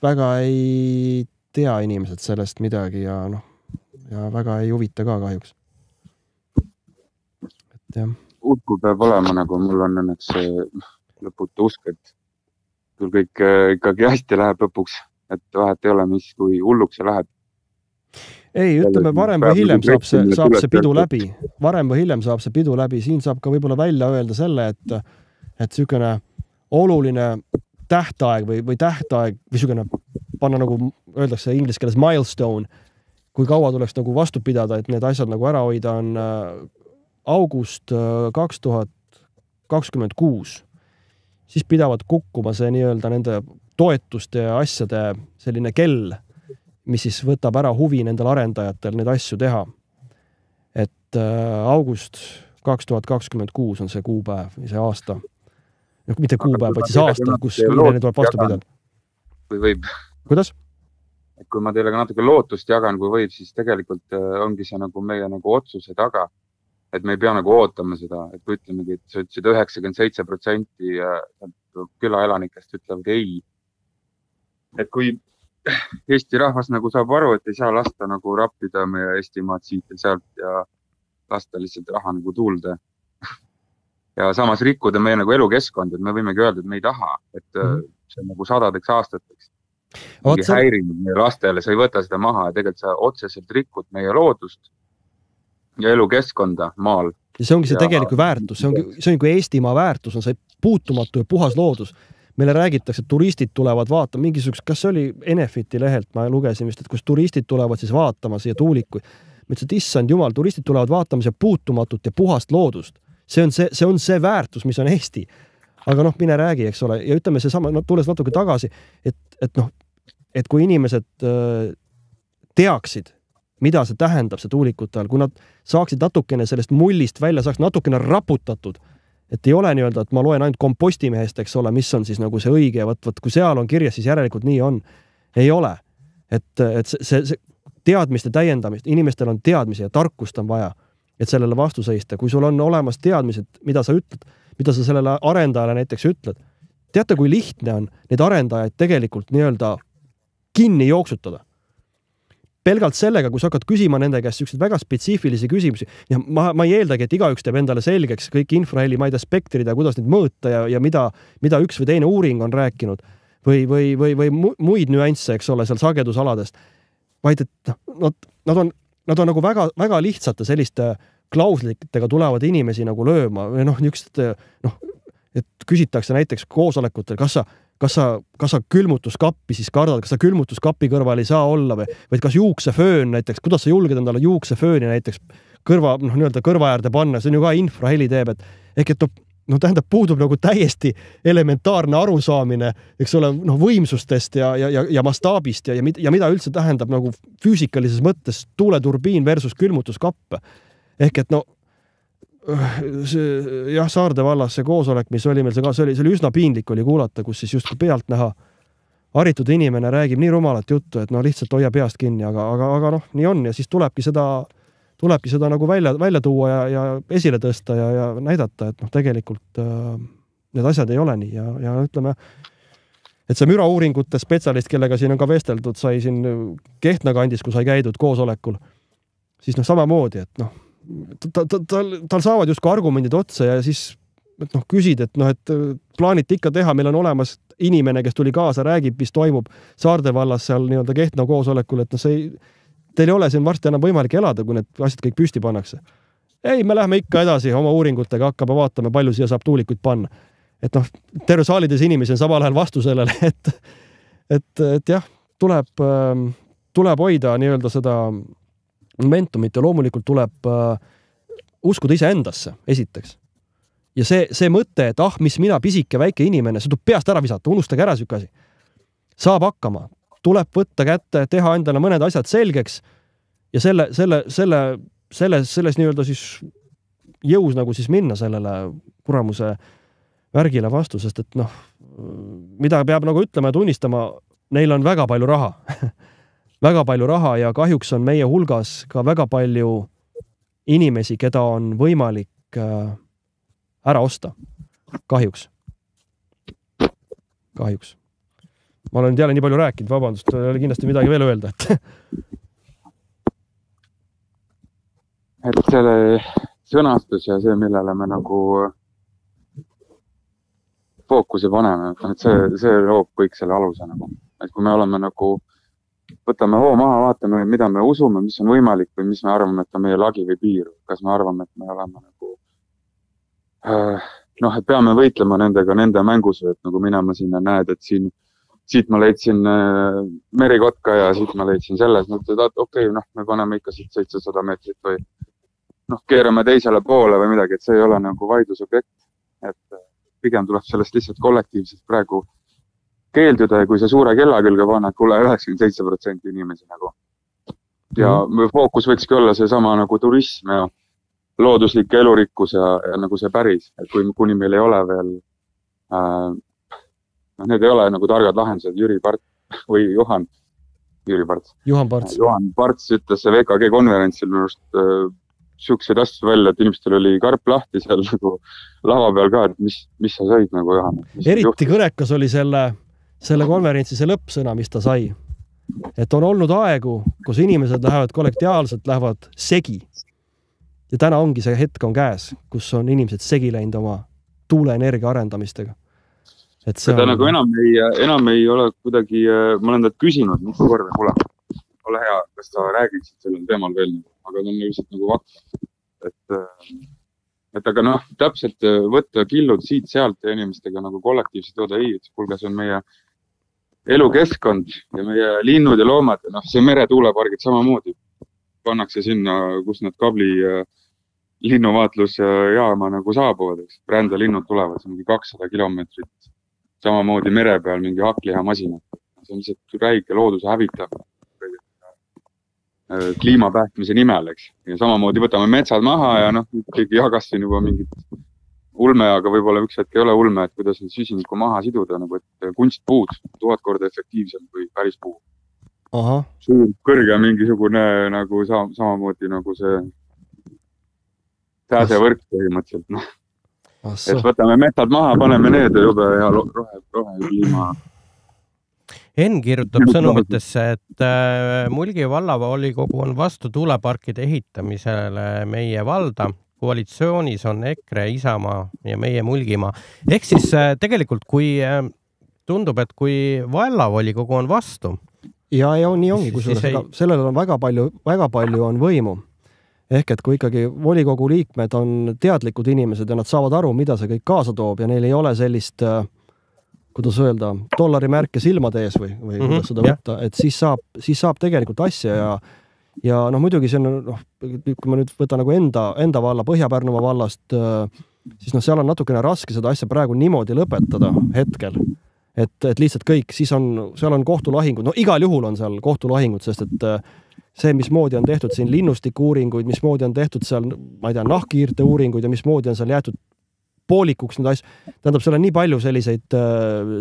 väga ei tea inimesed sellest midagi ja väga ei huvita ka kahjuks. Et jah. Usku peab olema, nagu mul on õnneks lõputu usk, et küll kõik ikkagi hästi läheb lõpuks, et vahet ei ole, kui hulluks see läheb. Ei, ütleme, varem või hiljem saab see pidu läbi. Varem või hiljem saab see pidu läbi. Siin saab ka võib-olla välja öelda selle, et sükene oluline tähtaeg või tähtaeg või sükene panna nagu öeldakse inglise keeles milestone, kui kaua tuleks nagu vastu pidada, et need asjad nagu ära hoida on august 2026. Siis pidavad kukkuma see nii-öelda nende toetuste ja asjade selline kell, mis siis võtab ära huvi nendel arendajatel neid asju teha. Et august 2026 on see kuupäev, see aasta. Mitte kuupäev, vaid siis aasta, kus neile tuleb vastu pidada. Või võib? Kuidas? et kui ma teile ka natuke lootust jagan, kui võib, siis tegelikult ongi see nagu meie nagu otsuse taga, et me ei pea nagu ootama seda, et kui ütlemegi, et sa ütlesid 97% külaelanikest ütlevad ei. Et kui Eesti rahvas nagu saab aru, et ei saa lasta nagu rappida meie Eestimaad siit ja sealt ja lasta lihtsalt raha nagu tuulde. Ja samas rikkuda meie nagu elukeskkond, et me võimegi öelda, et me ei taha, et see nagu 100 aastateks. Mingi häirinud meie lastele, sa ei võta seda maha ja tegelikult sa otseselt rikud meie loodust ja elukeskkonda maal. Ja see ongi see tegelikult väärtus, see on kui Eestimaa väärtus, on see puutumatu ja puhas loodus. Meile räägitakse, et turistid tulevad vaatama mingisugust, kas see oli Enefiti lehelt, ma lugesin vist, et kus turistid tulevad siis vaatama siia tuuliku. Ma ütlesin, et issand jumal, turistid tulevad vaatama siia puutumatut ja puhast loodust. See on see väärtus, mis on Eesti. Aga noh, mine räägi, eks ole. Ja ütleme see sama, tulles natuke tagasi, et kui inimesed teaksid, mida see tähendab see tuulikute all, kui nad saaksid natukene sellest mullist välja, saaks natukene raputatud, et ei ole nii-öelda, et ma loen ainult kompostimehest, eks ole, mis on siis nagu see õige, võt, kui seal on kirjas, siis järelikult nii on. Ei ole. Et see teadmiste täiendamist, inimestel on teadmisi ja tarkust on vaja, et sellele vastu seista. Kui sul on olemas teadmised, mida sa ütled, mida sa sellele arendajale näiteks ütled, teate, kui lihtne on need arendajaid tegelikult nii-öelda kinni jooksutada. Pelgalt sellega, kui sa hakkad küsima nende käest sellised väga spetsiifilisi küsimusi ja ma ei eeldagi, et igaüks teeb endale selgeks kõik infraheli, ma ei tea, spektrid ja kuidas neid mõõta ja mida üks või teine uuring on rääkinud või muid nüansse, eks ole, seal sagedusaladest, vaid et nad on nagu väga, väga lihtsate selliste klauslitega tulevad inimesi nagu lööma või et küsitakse näiteks koosolekutel, kas sa külmutuskappi siis kardad, kas sa külmutuskappi kõrval ei saa olla või kas juukseföön näiteks, kuidas sa julged endale juuksefööni näiteks kõrva äärde panna, see on ju ka infraheli teeb, et tähendab, puudub nagu täiesti elementaarne arusaamine, eks ole, võimsustest ja mastaabist ja mida üldse tähendab nagu füüsikalises mõttes tuuleturbiin versus külmutuskapp. Ehk et Saarde vallas see koosolek, mis oli meil, see oli üsna piinlik oli kuulata, kus siis just pealt näha haritud inimene räägib nii rumalat juttu, et lihtsalt hoia peast kinni, aga nii on ja siis tulebki seda nagu välja tuua ja esile tõsta ja näidata, et tegelikult need asjad ei ole nii ja ütleme, et see mürauuringute spetsialist, kellega siin on ka vesteldud, sai siin Kehtna kandis, kui sai käidud koosolekul, siis samamoodi, et tal saavad just ka argumendid otsa ja siis küsid, et plaaniti ikka teha, meil on olemas inimene, kes tuli kaasa, räägib, mis toimub Saarde vallas seal nii-öelda Kehtna koosolekul, et teil ei ole siin varsti enam võimalik elada, kui need asjad kõik püsti pannakse. Ei, me lähme ikka edasi oma uuringutega, hakkame vaatama, palju siia saab tuulikuid panna. Et terve saalides inimesi on samal ajal vastu sellele, et jah, tuleb hoida nii-öelda seda momentumit ja loomulikult tuleb uskuda ise endasse, esiteks. Ja see mõte, et mis mina pisike väike inimene, see tuleb peast ära visata, unustage ära sükasi. Saab hakkama, tuleb võtta kätte, teha endale mõned asjad selgeks ja selles nii-öelda siis jõus nagu siis minna sellele kuramuse värgile vastu, sest et mida peab nagu ütlema ja tunnistama, neil on väga palju raha. Väga palju raha ja kahjuks on meie hulgas ka väga palju inimesi, keda on võimalik ära osta. Kahjuks. Ma olen jälle nii palju rääkinud, vabandust, oli kindlasti midagi veel öelda. Et selle sõnastus ja see, millele me nagu fookuse paneme, et see loob kõik selle aluse nagu. Et kui me oleme nagu võtame hoo maha, vaatame, mida me usume, mis on võimalik või mis me arvame, et on meie lagi või piir. Kas me arvame, et me oleme nagu et peame võitlema nendega, nende mängus, et nagu minema sinna näed, et siit ma leidsin merikotka ja siit ma leidsin selles, okei, me paneme ikka siit 700 meetrit või keerame teisele poole või midagi, et see ei ole nagu vaidlusobjekt. Et pigem tuleb sellest lihtsalt kollektiivselt praegu keelduda ja kui see suure kella külge panna, et kuule 97% inimesi nagu. Ja fookus võikski olla see sama nagu turism ja looduslik elurikkus ja nagu see päris, et kuni meil ei ole veel, need ei ole nagu targad lahendused, Jüri Part või Johan, Jüri Parts. Juhan Parts. Juhan Parts ütles VKG konverentsil minu arust siukseid asju välja, et inimestel oli karp lahti seal nagu lava peal ka, et mis sa said nagu Juhan. Eriti kõnekas oli selle konverentsi see lõppsõna, mis ta sai. Et on olnud aegu, kus inimesed lähevad kollektiaalselt, lähevad segi. Ja täna ongi see hetk on käes, kus on inimesed segi läinud oma tuuleenergia arendamistega. Et see ta nagu enam ei ole kuidagi, ma olen talt küsinud mitu korda, kuule, ole hea, kas sa räägiksid sellel teemal veel, aga ta on lihtsalt nagu vakka. Et aga täpselt võtta killud siit-sealt ja inimestega nagu kollektiivselt jooda et kuulge, see on meie elukeskkond ja meie linnud ja loomad, see meretuulepargid samamoodi pannakse sinna, kus need kabli linnuvaatlusjaama nagu saabuvad, eks. Brända linnud tulevad, see on 200 kilomeetrit, samamoodi mere peal mingi hakklihamasina. See on lihtsalt räige looduse hävitav kliimapäästmise nimel, eks. Ja samamoodi võtame metsad maha ja keegi jagas siin juba mingit ulme, aga võib-olla üks hetk ei ole ulme, et kuidas süsiniku maha siduda, nagu et kunstpuud 1000 korda efektiivsem kui päris puu. Aha. Suur kõrge mingisugune nagu samamoodi nagu see sääsevõrk põhimõtteliselt. Et võtame metsad maha, paneme need ja jube ja rohe. Enn kirjutab sõnumitesse, et Mulgi vallavolikogu on vastu tuuleparkide ehitamisele meie valda. Koalitsioonis on EKRE, Isamaa ja meie Mulgimaa. Ehk siis tegelikult kui tundub, et kui vallavolikogu on vastu. Ja nii ongi, sellel on väga palju on võimu. Ehk et kui ikkagi volikogu liikmed on teadlikud inimesed ja nad saavad aru, mida see kõik kaasa toob ja neil ei ole sellist, kuidas öelda, dollarimärke silmade ees või kuidas seda võtta, et siis saab tegelikult asja ja muidugi see on, kui ma nüüd võtan nagu enda valla, Põhja-Pärnumaa vallast, siis seal on natukene raske seda asja praegu niimoodi lõpetada hetkel, et lihtsalt kõik, siis seal on kohtulahingud, igal juhul on seal kohtulahingud, sest et see, mismoodi on tehtud siin linnustiku uuringuid, mismoodi on tehtud seal, ma ei tea, nahkhiirte uuringuid ja mismoodi on seal jäetud poolikuks need asju, tähendab, seal on nii palju selliseid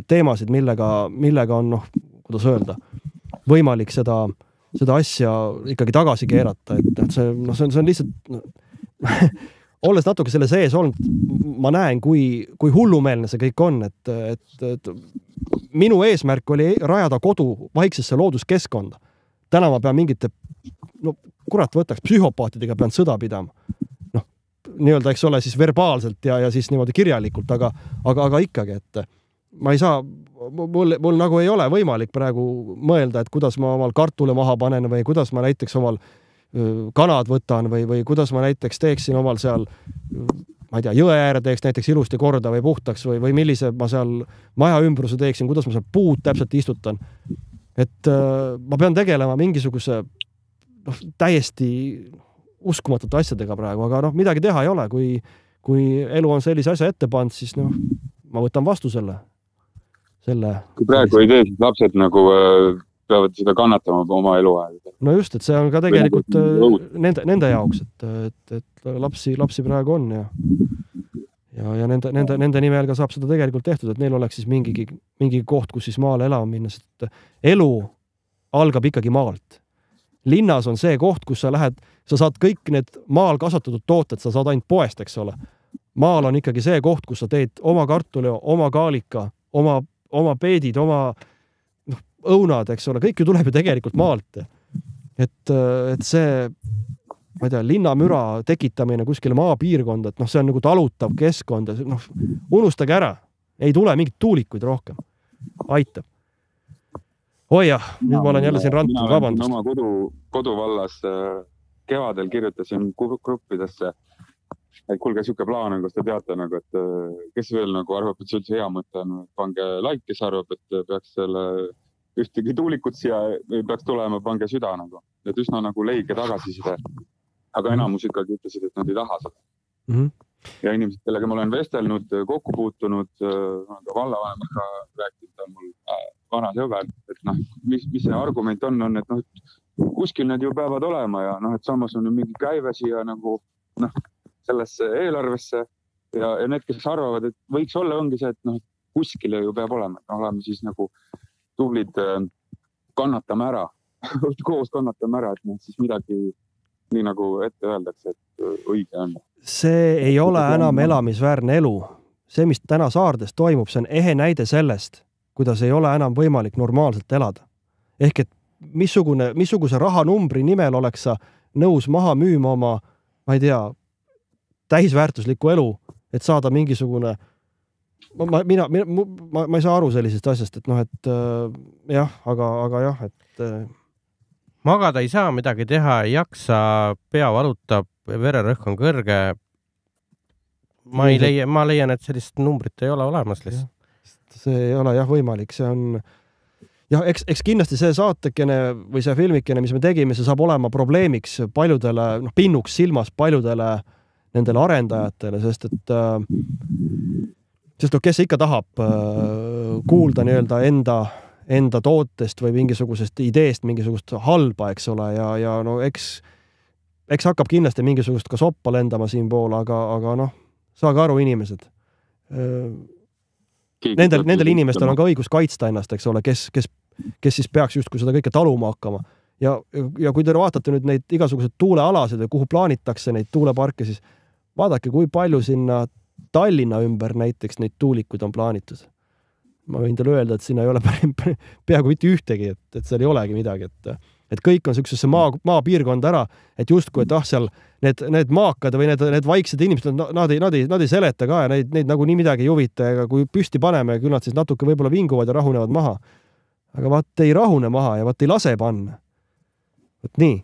teemasid, millega on, kuidas öelda, võimalik seda asja ikkagi tagasi keerata, et see on lihtsalt, olles natuke selle sees olnud, ma näen, kui hullumeelne see kõik on, et minu eesmärk oli rajada kodu vaiksesse looduskeskkonda. Täna ma pean mingite, kurat võtaks, psühhopaatidega pean sõda pidama. Nii-öelda, eks ole, siis verbaalselt ja siis niimoodi kirjalikult, aga ikkagi, et ma ei saa, mul nagu ei ole võimalik praegu mõelda, et kuidas ma omal kartule maha panen või kuidas ma näiteks omal kanad võtan või kuidas ma näiteks teeksin omal seal, ma ei tea, jõe ääre teeks näiteks ilusti korda või puhtaks või millise ma seal maja ümbruse teeksin, kuidas ma seal puud täpselt istutan. Et ma pean tegelema mingisuguse täiesti uskumatute asjadega praegu, aga midagi teha ei ole, kui elu on sellise asja ette pand, siis ma võtan vastu selle. Kui praegu ei tee, siis lapsed nagu peavad seda kannatama oma eluaeg. No just, et see on ka tegelikult nende jaoks, et lapsi praegu on ja nende nimel ka saab seda tegelikult tehtud, et neil oleks siis mingi koht, kus siis maale elama minna, sest elu algab ikkagi maalt. Linnas on see koht, kus sa saad kõik need maal kasvatatud tooted, sa saad ainult poest, eks ole. Maal on ikkagi see koht, kus sa teed oma kartuli, oma kaalika, oma peedid, oma õunad, eks ole, kõik ju tuleb ju tegelikult maalt. Et see, ma ei tea, linnamüra tekitamine kuskile maapiirkonda, et see on nagu talutav keskkond ja unustage ära, ei tule mingit tuulikuid rohkem. Aitab. Oi jah, nüüd ma olen jälle siin rantud, vabandust. Oma koduvallas kevadel kirjutasin gruppidesse, et kuulge, siuke plaan on, kas te teate, et kes veel arvab, et see üldse hea mõte on, pange like, kes arvab, et peaks selle ühtegi tuulikut siia või peaks tulema, pange süda . Et üsna leige tagasiside. Aga enamus ikkagi ütlesid, et nad ei taha seda. Ja inimesed, kellega ma olen vestelnud, kokku puutunud, vallavanemaga rääkinud, on mul vana sõber, et mis see argument on, et kuskil need ju peavad olema ja et samas on ju mingi käive siia sellesse eelarvesse ja need, kes arvavad, et võiks olla, ongi see, et kuskil ju peab olema, et oleme siis tublid kannatame ära koos kannatame ära, et siis midagi nii nagu ette öeldakse, et õige on. See ei ole enam elamisväärne elu. See, mis täna saardes toimub, see on ehe näide sellest, kuidas ei ole enam võimalik normaalselt elada. Ehk et missuguse rahanumbri nimel oleks sa nõus maha müüma oma, ma ei tea, täisväärtuslikku elu, et saada mingisugune ma ei saa aru sellisest asjast, et et jah, aga jah, et magada ei saa, midagi teha ei jaksa, pea valutab, vererõhk on kõrge. Ma leian, et sellist numbrit ei ole olemas lihtsalt. See ei ole jah võimalik, see on jah, eks kindlasti see saatekene või see filmikene, mis me tegime, see saab olema probleemiks paljudele, pinnuks silmas paljudele nendele arendajatele, sest kes ikka tahab kuulda nii-öelda enda tootest või mingisugusest ideest, mingisugust halba, eks ole, ja no eks hakkab kindlasti mingisugust ka soppa lendama siin pool, aga saage aru inimesed. Nendel inimestel on ka õigus kaitsta ennast, eks ole, kes siis peaks justkui seda kõike taluma hakkama. Ja kui te vaatate nüüd neid igasugused tuulealasid või kuhu plaanitakse neid tuuleparke, siis vaadake, kui palju sinna Tallinna ümber näiteks neid tuulikuid on plaanitud. Ma võin teile öelda, et sinna ei ole peaaegu mitte ühtegi, et seal ei olegi midagi, et kõik on sellisesse maapiirkond ära, et justkui, et seal need maakad või need vaiksed inimesed, nad ei seleta ka ja neid nagu nii midagi ei huvita, ega kui püsti paneme, küll nad siis natuke võib-olla vinguvad ja rahunevad maha. Aga vaat ei rahune maha ja vaat ei lase panna. Võt nii.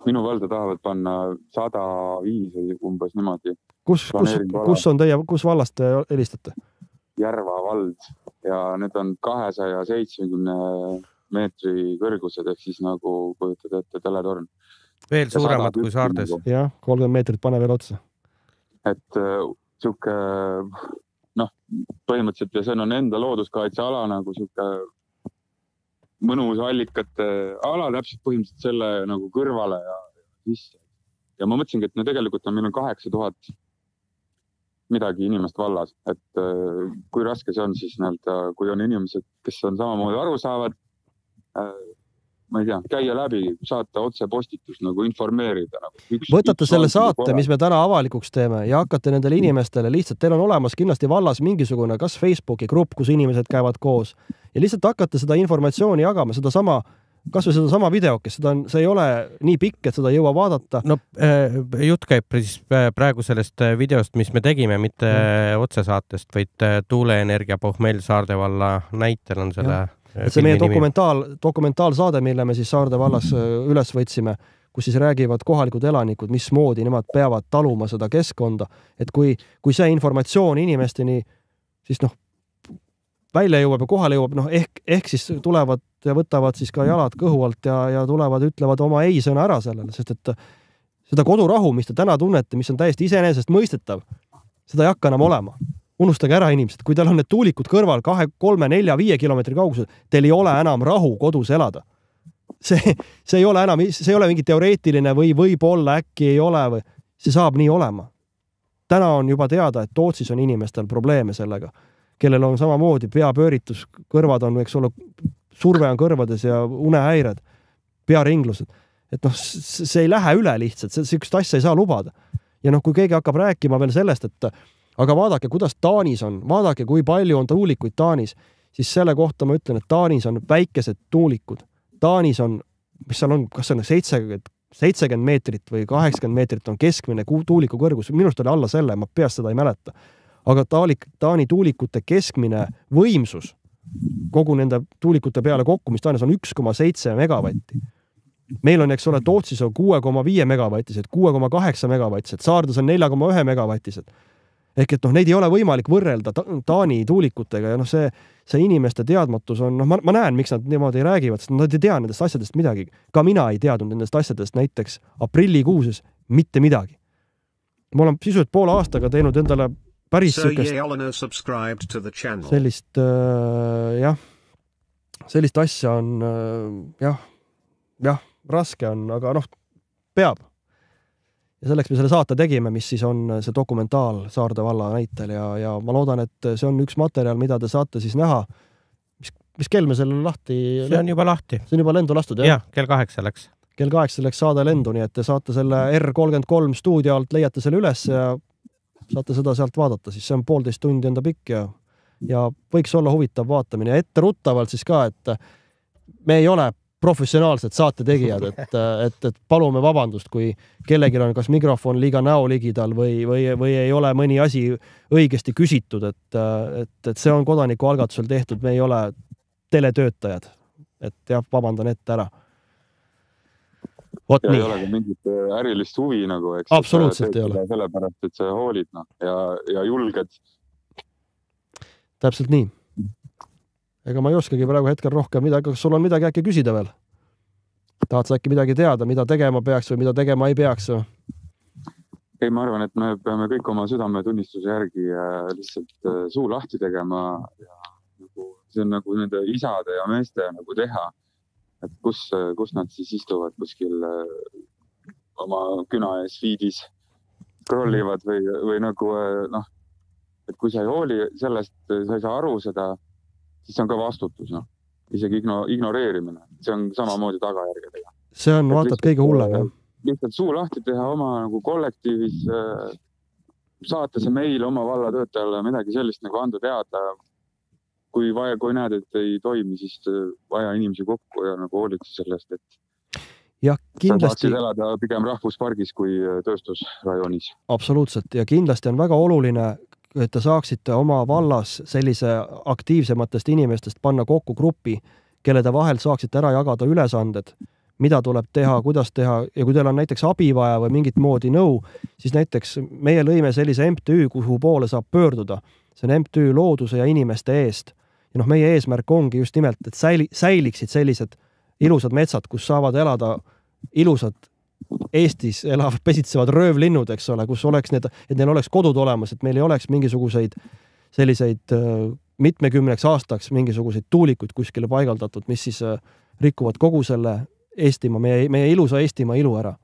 Minu valda tahavad panna 105 umbes niimoodi. Kus vallast te helistate? Järva vald ja need on 270 meetri kõrgused, ehk siis nagu kujutad ette teletorn. Veel suuremad kui saardes. Jah, 30 meetrit pane veel otsa. Et siuke, põhimõtteliselt ja see on enda looduskaitseala nagu siuke mõnus allikate ala täpselt põhimõtteliselt selle nagu kõrvale ja sisse. Ja ma mõtlesingi, et tegelikult meil on 8000 midagi inimest vallas, et kui raske see on siis kui on inimesed, kes on samamoodi aru saavad, ma ei tea, käia läbi, saata otse postitus, nagu informeerida. Võtate selle saate, mis me täna avalikuks teeme ja hakkate nendele inimestele lihtsalt, teil on olemas kindlasti vallas mingisugune kas Facebooki grupp, kus inimesed käivad koos ja lihtsalt hakkate seda informatsiooni jagama, kas või seda sama videokest, see ei ole nii pikk, et seda ei jõua vaadata. No jutt käib praegu sellest videost, mis me tegime, mitte otsesaatest, vaid tuuleenergia Pohmel Saarde valla näitel on selle see meie dokumentaalsaade, mille me siis Saarde vallas üles võtsime, kus siis räägivad kohalikud elanikud, mismoodi nemad peavad taluma seda keskkonda, et kui see informatsioon inimesteni siis välja jõuab ja kohale jõuab, ehk siis tulevad ja võtavad siis ka jalad kõhu alt ja tulevad, ütlevad oma ei-sõna ära sellele, sest et seda kodurahu, mis te täna tunnete, mis on täiesti iseenesest mõistetav, seda ei hakka enam olema. Unustage ära inimesed, kui teil on need tuulikud kõrval 2, 3, 4, 5 kilomeetri kaugusel, teil ei ole enam rahu kodus elada. See ei ole mingi teoreetiline või võib-olla äkki ei ole või see saab nii olema. Täna on juba teada, et Tootsis on inimestel probleeme sellega, kellel on samamoodi peapööritus, kõrvad on, eks ole, surve on kõrvades ja unehäired, pearinglused. Et see ei lähe üle lihtsalt, sellist asja ei saa lubada. Ja kui keegi hakkab rääkima veel sellest, et aga vaadake, kuidas Taanis on, vaadake, kui palju on tuulikuid Taanis, siis selle kohta ma ütlen, et Taanis on väikesed tuulikud. Taanis on, mis seal on, kas on 70 meetrit või 80 meetrit on keskmine tuuliku kõrgus, minust oli alla selle, ma peast seda ei mäleta. Aga Taani tuulikute keskmine võimsus kogu nende tuulikute peale kokku, mis Taanis on 1,7 megavatti. Meil on, eks ole, Tootsis on 6,5 megavatised, 6,8 megavatised, Saardes on 4,1 megavatised. Ehk et neid ei ole võimalik võrrelda Taani tuulikutega ja see inimeste teadmatus on, ma näen, miks nad niimoodi räägivad, sest nad ei tea nendest asjadest midagi. Ka mina ei teadnud nendest asjadest näiteks aprillikuuses mitte midagi. Ma olen sisuliselt poole aastaga teinud endale päris sellist asja on raske on, aga peab. Ja selleks me selle saate tegime, mis siis on see dokumentaal Saarde valla näitel ja ma loodan, et see on üks materjal, mida te saate siis näha, mis mis kell me selle lahti? See on juba lahti. See on juba lendu lastud, jah? Jah, kell 8 läks. Kell 8 läks saade lendu, nii et te saate selle R33 stuudio alt, leiate selle üles ja saate seda sealt vaadata, siis see on 1,5 tundi enda pikk ja võiks olla huvitav vaatamine. Ja etteruttavalt siis ka, et me ei ole professionaalsed saate tegijad, et palume vabandust, kui kellelgi on kas mikrofon liiga näo ligidal või ei ole mõni asi õigesti küsitud, et see on kodanikualgatusel tehtud, me ei ole teletöötajad, et jah, vabandan ette ära. Ja ei ole ka mingit ärilist huvi nagu, eks. Absoluutselt ei ole. Sellepärast, et sa hoolid ja julged. Täpselt nii. Ega ma ei oskagi praegu hetkel rohkem midagi, kas sul on midagi äkki küsida veel? Tahad sa äkki midagi teada, mida tegema peaks või mida tegema ei peaks? Ei, ma arvan, et me peame kõik oma südametunnistuse järgi lihtsalt suu lahti tegema ja see on nagu nende isade ja meeste nagu teha, et kus nad siis istuvad kuskil oma küna ees feedis scrollivad või nagu et kui sa ei hooli sellest, sa ei saa aru seda, siis on ka vastutus, isegi ignoreerimine. See on samamoodi tagajärgedega. See on vaatad kõige hullem, jah. Lihtsalt suu lahti teha oma nagu kollektiivis, saata see meil oma valla töötajale midagi sellist nagu anda teada. Kui näed, et ei toimi, siis vaja inimesi kokku ja nagu hoolitsi sellest, et ja kindlasti saaksid elada pigem rahvuspargis kui tööstusrajoonis. Absoluutselt. Ja kindlasti on väga oluline, et te saaksite oma vallas sellise aktiivsematest inimestest panna kokku grupi, kelle te vahel saaksite ära jagada ülesanded, mida tuleb teha, kuidas teha ja kui teil on näiteks abi vaja või mingit moodi nõu, siis näiteks meie lõime sellise MTÜ, kuhu poole saab pöörduda. See on MTÜ looduse ja inimeste eest. Ja meie eesmärk ongi just nimelt, et säiliksid sellised ilusad metsad, kus saavad elada ilusad Eestis pesitsevad röövlinnud, eks ole, kus oleks need, et neil oleks kodud olemas, et meil ei oleks mingisuguseid selliseid mitmekümneks aastaks mingisuguseid tuulikuid kuskile paigaldatud, mis siis rikuvad kogu selle Eestimaa, meie ilusa Eestimaa ilu ära.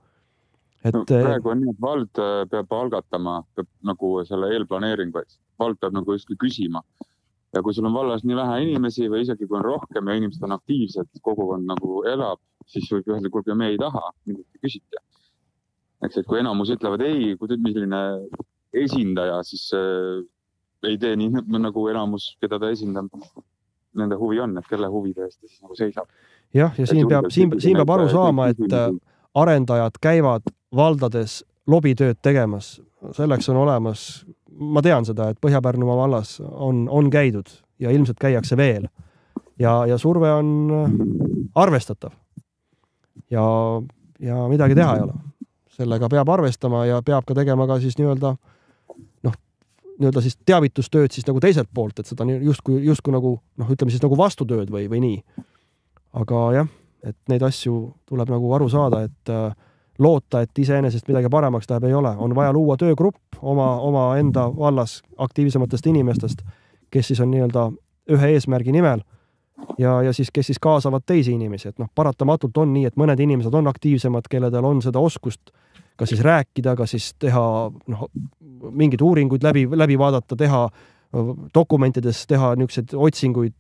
Praegu on nii, et vald peab algatama nagu selle eelplaneeringu, vald peab nagu just küsima. Ja kui sul on vallas nii vähe inimesi või isegi kui on rohkem ja inimesed on aktiivsed, kogukond nagu elab, siis võib öelda, kuulge, me ei taha, mida te küsite. Eks, et kui enamus ütlevad ei, kui milline esindaja, siis ei tee nii nagu enamus, keda ta esindab, nende huvi on, et kelle huvide eest siis nagu seisab. Jah, ja siin peab aru saama, et arendajad käivad valdades lobitööd tegemas. Selleks on olemas, ma tean seda, et Põhja-Pärnumaa vallas on käidud ja ilmselt käiakse veel. Ja surve on arvestatav. Ja midagi teha ei ole. Sellega peab arvestama ja peab ka tegema ka siis nii-öelda siis teavitustööd siis nagu teiselt poolt, et seda justkui nagu, ütleme siis nagu vastutööd või nii. Aga jah, et neid asju tuleb nagu aru saada, et loota, et iseenesest midagi paremaks läheb ei ole. On vaja luua töögrupp oma enda vallas aktiivsematest inimestest, kes siis on nii-öelda ühe eesmärgi nimel ja siis kes siis kaasavad teisi inimesi. Et paratamatult on nii, et mõned inimesed on aktiivsemad, kelledel on seda oskust kas siis rääkida, kas siis teha mingeid uuringuid läbi vaadata, teha dokumentides, teha niisuguseid otsinguid.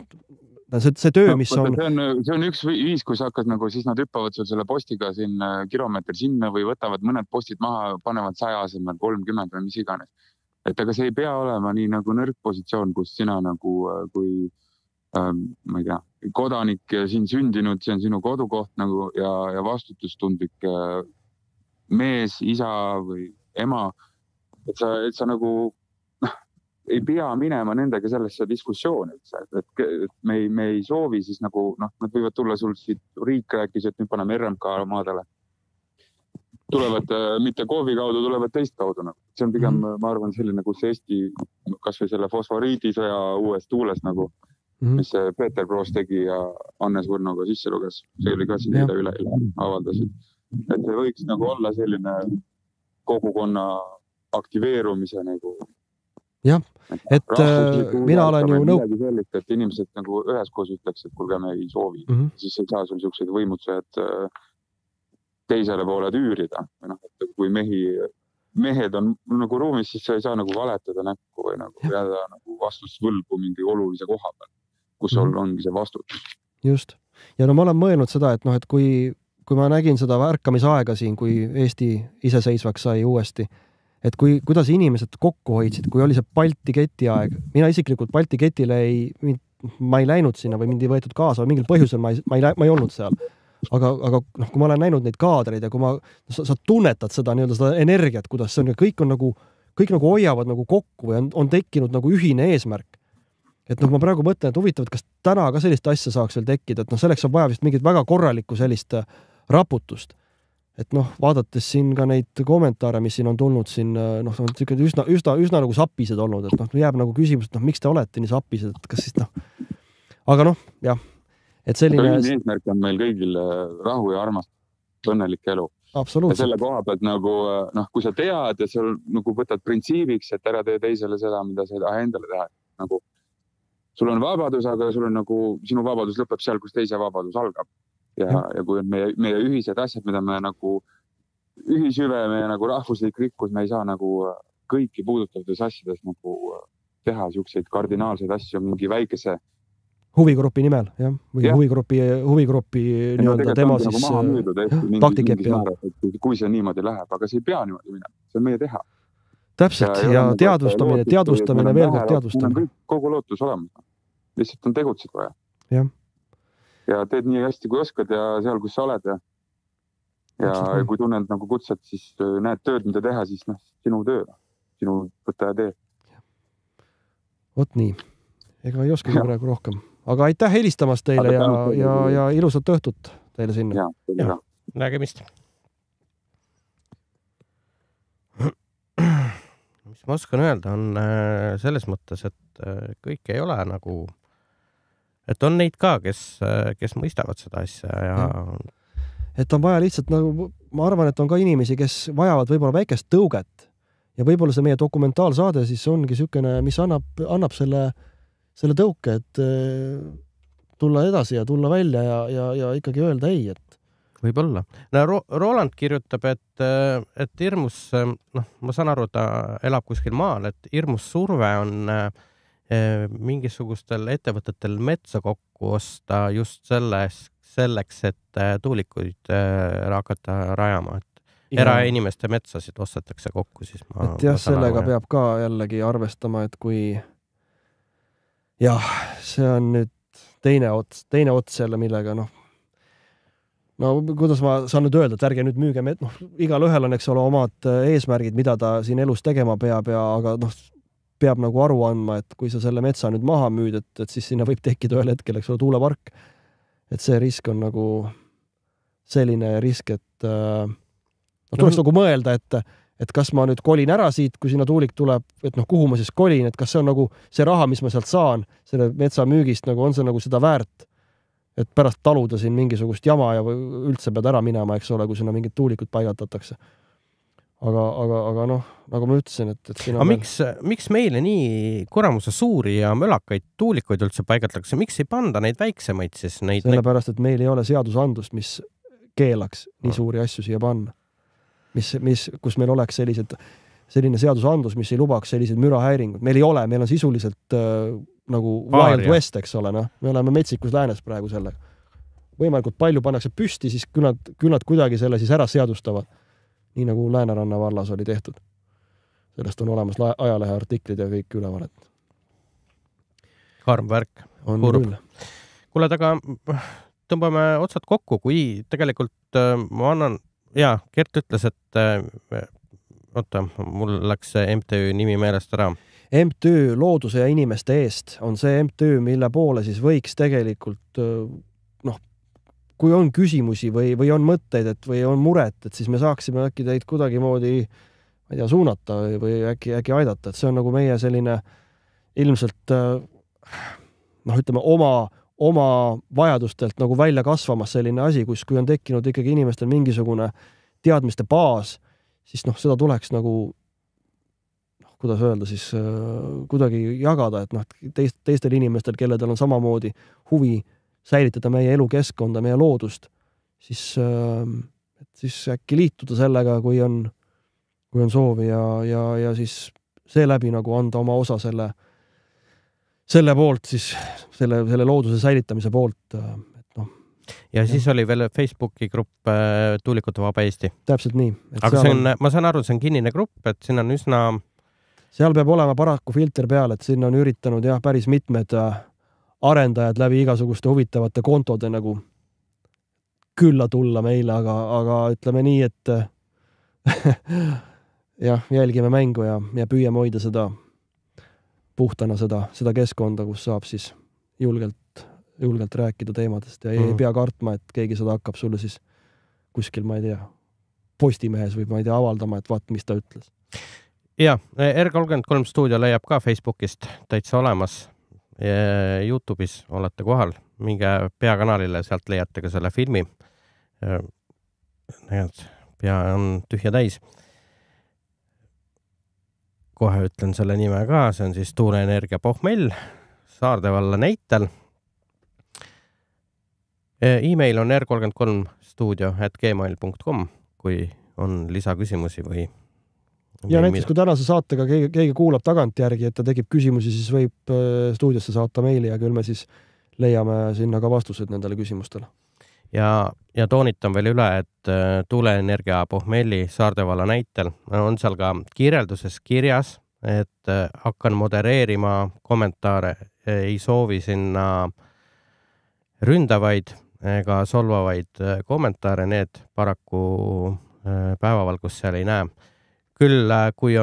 See töö, mis on... See on üks viis, kui sa hakkad nagu, siis nad hüppavad sul selle postiga siin kilomeetri sinna või võtavad mõned postid maha, panevad 100 asemel 30 või mis iganes. Et aga see ei pea olema nii nagu nõrk positsioon, kus sina nagu kui ma ei tea, kodanik ja siin sündinud, see on sinu kodukoht nagu ja vastutustundlik mees, isa või ema, et sa nagu ei pea minema nendega sellesse diskussiooni, et me ei soovi siis nagu, nad võivad tulla sul siit, riik rääkis, et nüüd paneme RMK maadele. Tulevad mitte KOV-i kaudu, tulevad teist kaudu. See on pigem, ma arvan, selline, kus Eesti, kas või selle fosforiidisõja uues tuules nagu, mis Peeter Proos tegi ja Annes Võrnoga sisse luges. See oli ka siin üle avaldasid. Et see võiks nagu olla selline kogukonna aktiveerumise nagu. Jah, et mina olen ju sellist, et inimesed nagu üheskoos ütleks, et kuulge, me ei soovi. Siis ei saa sul sellised võimutsejad teisele poole üürida. Et kui mehed on nagu ruumis, siis sa ei saa nagu valetada näkku või nagu jääda nagu vastusvõlgu mingi olulise koha peal. kus sul ongi see vastutus. Just. Ja no ma olen mõelnud seda, et et kui ma nägin seda värkamisaega siin, kui Eesti iseseisvaks sai uuesti, et kuidas inimesed kokku hoidsid, kui oli see Balti keti aeg. Mina isiklikult Balti ketile ma ei läinud sinna või mind ei võetud kaasa või mingil põhjusel ma ei olnud seal. Aga kui ma olen näinud neid kaadreid ja kui sa tunnetad seda seda energiat, kuidas see on, kõik nagu hoiavad nagu kokku või on tekkinud nagu ühine eesmärk. Et ma praegu mõtlen, et huvitav, et kas täna ka sellist asja saaks veel tekkida, et selleks on vaja vist mingit väga korralikku sellist raputust. Et vaadates siin ka neid kommentaare, mis siin on tulnud siin, üsna nagu sappised olnud, et jääb nagu küsimus, et miks te olete nii sappised, et kas siis aga jah, et selline... Eesmärk on meil kõigil rahu ja armastus, õnnelik elu. Absoluutselt. Ja selle koha pealt nagu, kui sa tead ja sul nagu võtad printsiibiks, et ära tee teisele seda, mida sa ei taha endale teha. Nagu, sul on vabadus, aga sul on nagu, sinu vabadus lõpeb seal, kus teise vabadus algab. Ja kui on meie ühised asjad, mida me nagu ühishüve, meie nagu rahvuslik rikkus, me ei saa nagu kõiki puudutavates asjades nagu teha siukseid kardinaalseid asju mingi väikese huvigrupi nimel, jah, või huvigrupi nii-öelda tema siis taktikep. Kui see niimoodi läheb, aga see ei pea niimoodi minema, see on meie teha. Täpselt, ja teadvustamine, veel kord teadvustamine. Kogu lootus olemas. Lihtsalt on tegutsed vaja. Jah. Ja teed nii hästi, kui oskad ja seal, kus sa oled. Ja kui tunned nagu kutsed, siis näed tööd, mida teha, siis sinu töö, sinu võtta ja tee. Vot nii. Ega ei oskagi praegu rohkem. Aga aitäh helistamast teile ja ilusat õhtut teile sinna. Ja, nägemist. Mis ma oskan öelda, on selles mõttes, et kõik ei ole nagu, et on neid ka, kes mõistavad seda asja ja... Et on vaja lihtsalt nagu, ma arvan, et on ka inimesi, kes vajavad võib-olla väikest tõuget ja võib-olla see meie dokumentaalsaade siis ongi sükene, mis annab selle tõuke, et tulla edasi ja tulla välja ja ikkagi öelda ei, et võib-olla. No, Roland kirjutab, et hirmus, ma saan aru, ta elab kuskil maal, et hirmus surve on mingisugustel ettevõtetel metsa kokku osta just selleks, et tuulikuid hakata rajama. Et erainimeste metsasid ostetakse kokku. Siis et jah, sellega peab ka jällegi arvestama, et kui see on nüüd teine ots jälle, millega kuidas ma saan nüüd öelda, et ärge nüüd müüge igal ühel on, eks ole, omad eesmärgid, mida ta siin elus tegema peab, aga peab nagu aru andma, et kui sa selle metsa nüüd maha müüd, et siis sinna võib tekkida ühel hetkel, eks ole, tuulepark. Et see risk on nagu selline risk, et tuleks nagu mõelda, et kas ma nüüd kolin ära siit, kui sinna tuulik tuleb, et kuhu ma siis kolin, et kas see on nagu see raha, mis ma sealt saan, selle metsa müügist, nagu on see nagu seda väärt, et pärast taluda siin mingisugust jama ja üldse pead ära minema, eks ole, kui sinna mingid tuulikud paigatatakse. Aga nagu ma ütlesin, et siin on... Miks meile nii kuramuse suuri ja mölakaid tuulikuid üldse paigatakse? Miks ei panda neid väiksemaid siis? Sellepärast, et meil ei ole seadusandlust, mis keelaks nii suuri asju siia panna. Kus meil oleks selline seadusandlus, mis ei lubaks sellised mürahäiringud. Meil ei ole, meil on sisuliselt nagu Wild West, eks ole, me oleme metsikus läänes praegu sellega. Võimalikult palju pannakse püsti, siis küll nad kuidagi selle siis ära seadustavad, nii nagu Lääneranna vallas oli tehtud. Sellest on olemas ajalehe artiklid ja kõik ülevalet. Karm värk. Kuule, aga tõmbame otsad kokku, kui tegelikult ma annan, Gert ütles, et mul läks MTÜ nimi meelest ära. MTÜ Looduse ja inimeste eest on see MTÜ, mille poole siis võiks tegelikult, kui on küsimusi või on mõtteid, või on muret, et siis me saaksime äkki teid kuidagi moodi, ma ei tea, suunata või äkki aidata, et see on nagu meie selline ilmselt, ütleme, oma vajadustelt nagu välja kasvamas selline asi, kui on tekkinud ikkagi inimestel mingisugune teadmiste baas, siis seda tuleks nagu, kuidas öelda siis, kuidagi jagada, et teistel inimestel, kelledel on samamoodi huvi säilitada meie elukeskkonda, meie loodust, siis äkki liituda sellega, kui on soovi ja siis seeläbi nagu anda oma osa selle poolt siis, selle looduse säilitamise poolt, et noh. Ja siis oli veel Facebooki grupp Tuulikute Vaba Eesti. Täpselt nii. Aga ma saan aru, see on kinnine grupp, et siin on üsna... Seal peab olema paraku filter peal, et sinna on üritanud päris mitmed arendajad läbi igasuguste huvitavate kontode nagu külla tulla meile, aga ütleme nii, et jah, jälgime mängu ja püüame hoida seda puhtana seda keskkonda, kus saab siis julgelt rääkida teemadest ja ei pea kartma, et keegi seda hakkab sulle siis kuskil, ma ei tea, Postimehes või ma ei tea, avaldama, et vaat, mis ta ütles. Ja, R33 stuudio leiab ka Facebookist täitsa olemas. YouTube'is olete kohal. Minge peakanalile, sealt leiate ka selle filmi. Pea on tühja täis. Kohe ütlen selle nime ka, see on siis Tuuleenergia Pohmell Saarde valla näitel. E-mail on r33studio@gmail.com, kui on lisaküsimusi või... Ja näiteks, kui tänase saatega keegi kuulab tagantjärgi, et ta tekib küsimusi, siis võib stuudiosse saata meili ja küll me siis leiame sinna ka vastused nendele küsimustele. Ja toonitan veel üle, et Tuuleenergia Pohmelli Saarde valla näitel on seal ka kirjelduses kirjas, et hakkan modereerima kommentaare, ei soovi sinna ründavaid ega solvavaid kommentaare, need paraku päevavalgus seal ei näe. Küll, kui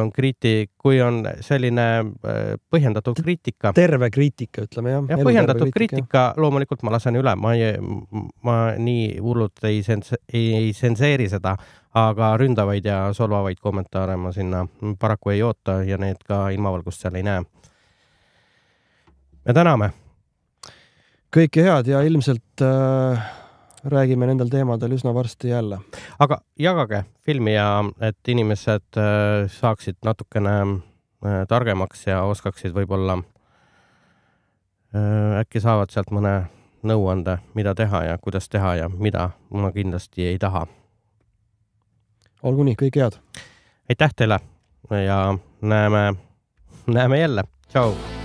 on selline põhjendatud kriitika. Terve kriitika, ütleme, jah. Ja põhjendatud kriitika, loomulikult ma lasen üle. Ma nii hullult ei senseeri seda, aga ründavaid ja solvavaid kommentaare ma sinna paraku ei oota ja need ka ilmavalgust seal ei näe. Me täname. Kõike head ja ilmselt räägime nendel teemadel üsna varsti jälle. Aga jagage filmi ja et inimesed saaksid natukene targemaks ja oskaksid võib-olla äkki saavad sealt mõne nõuande, mida teha ja kuidas teha ja mida ma kindlasti ei taha. Olgu nii, kõik head. Aitäh teile ja näeme jälle. Tšau!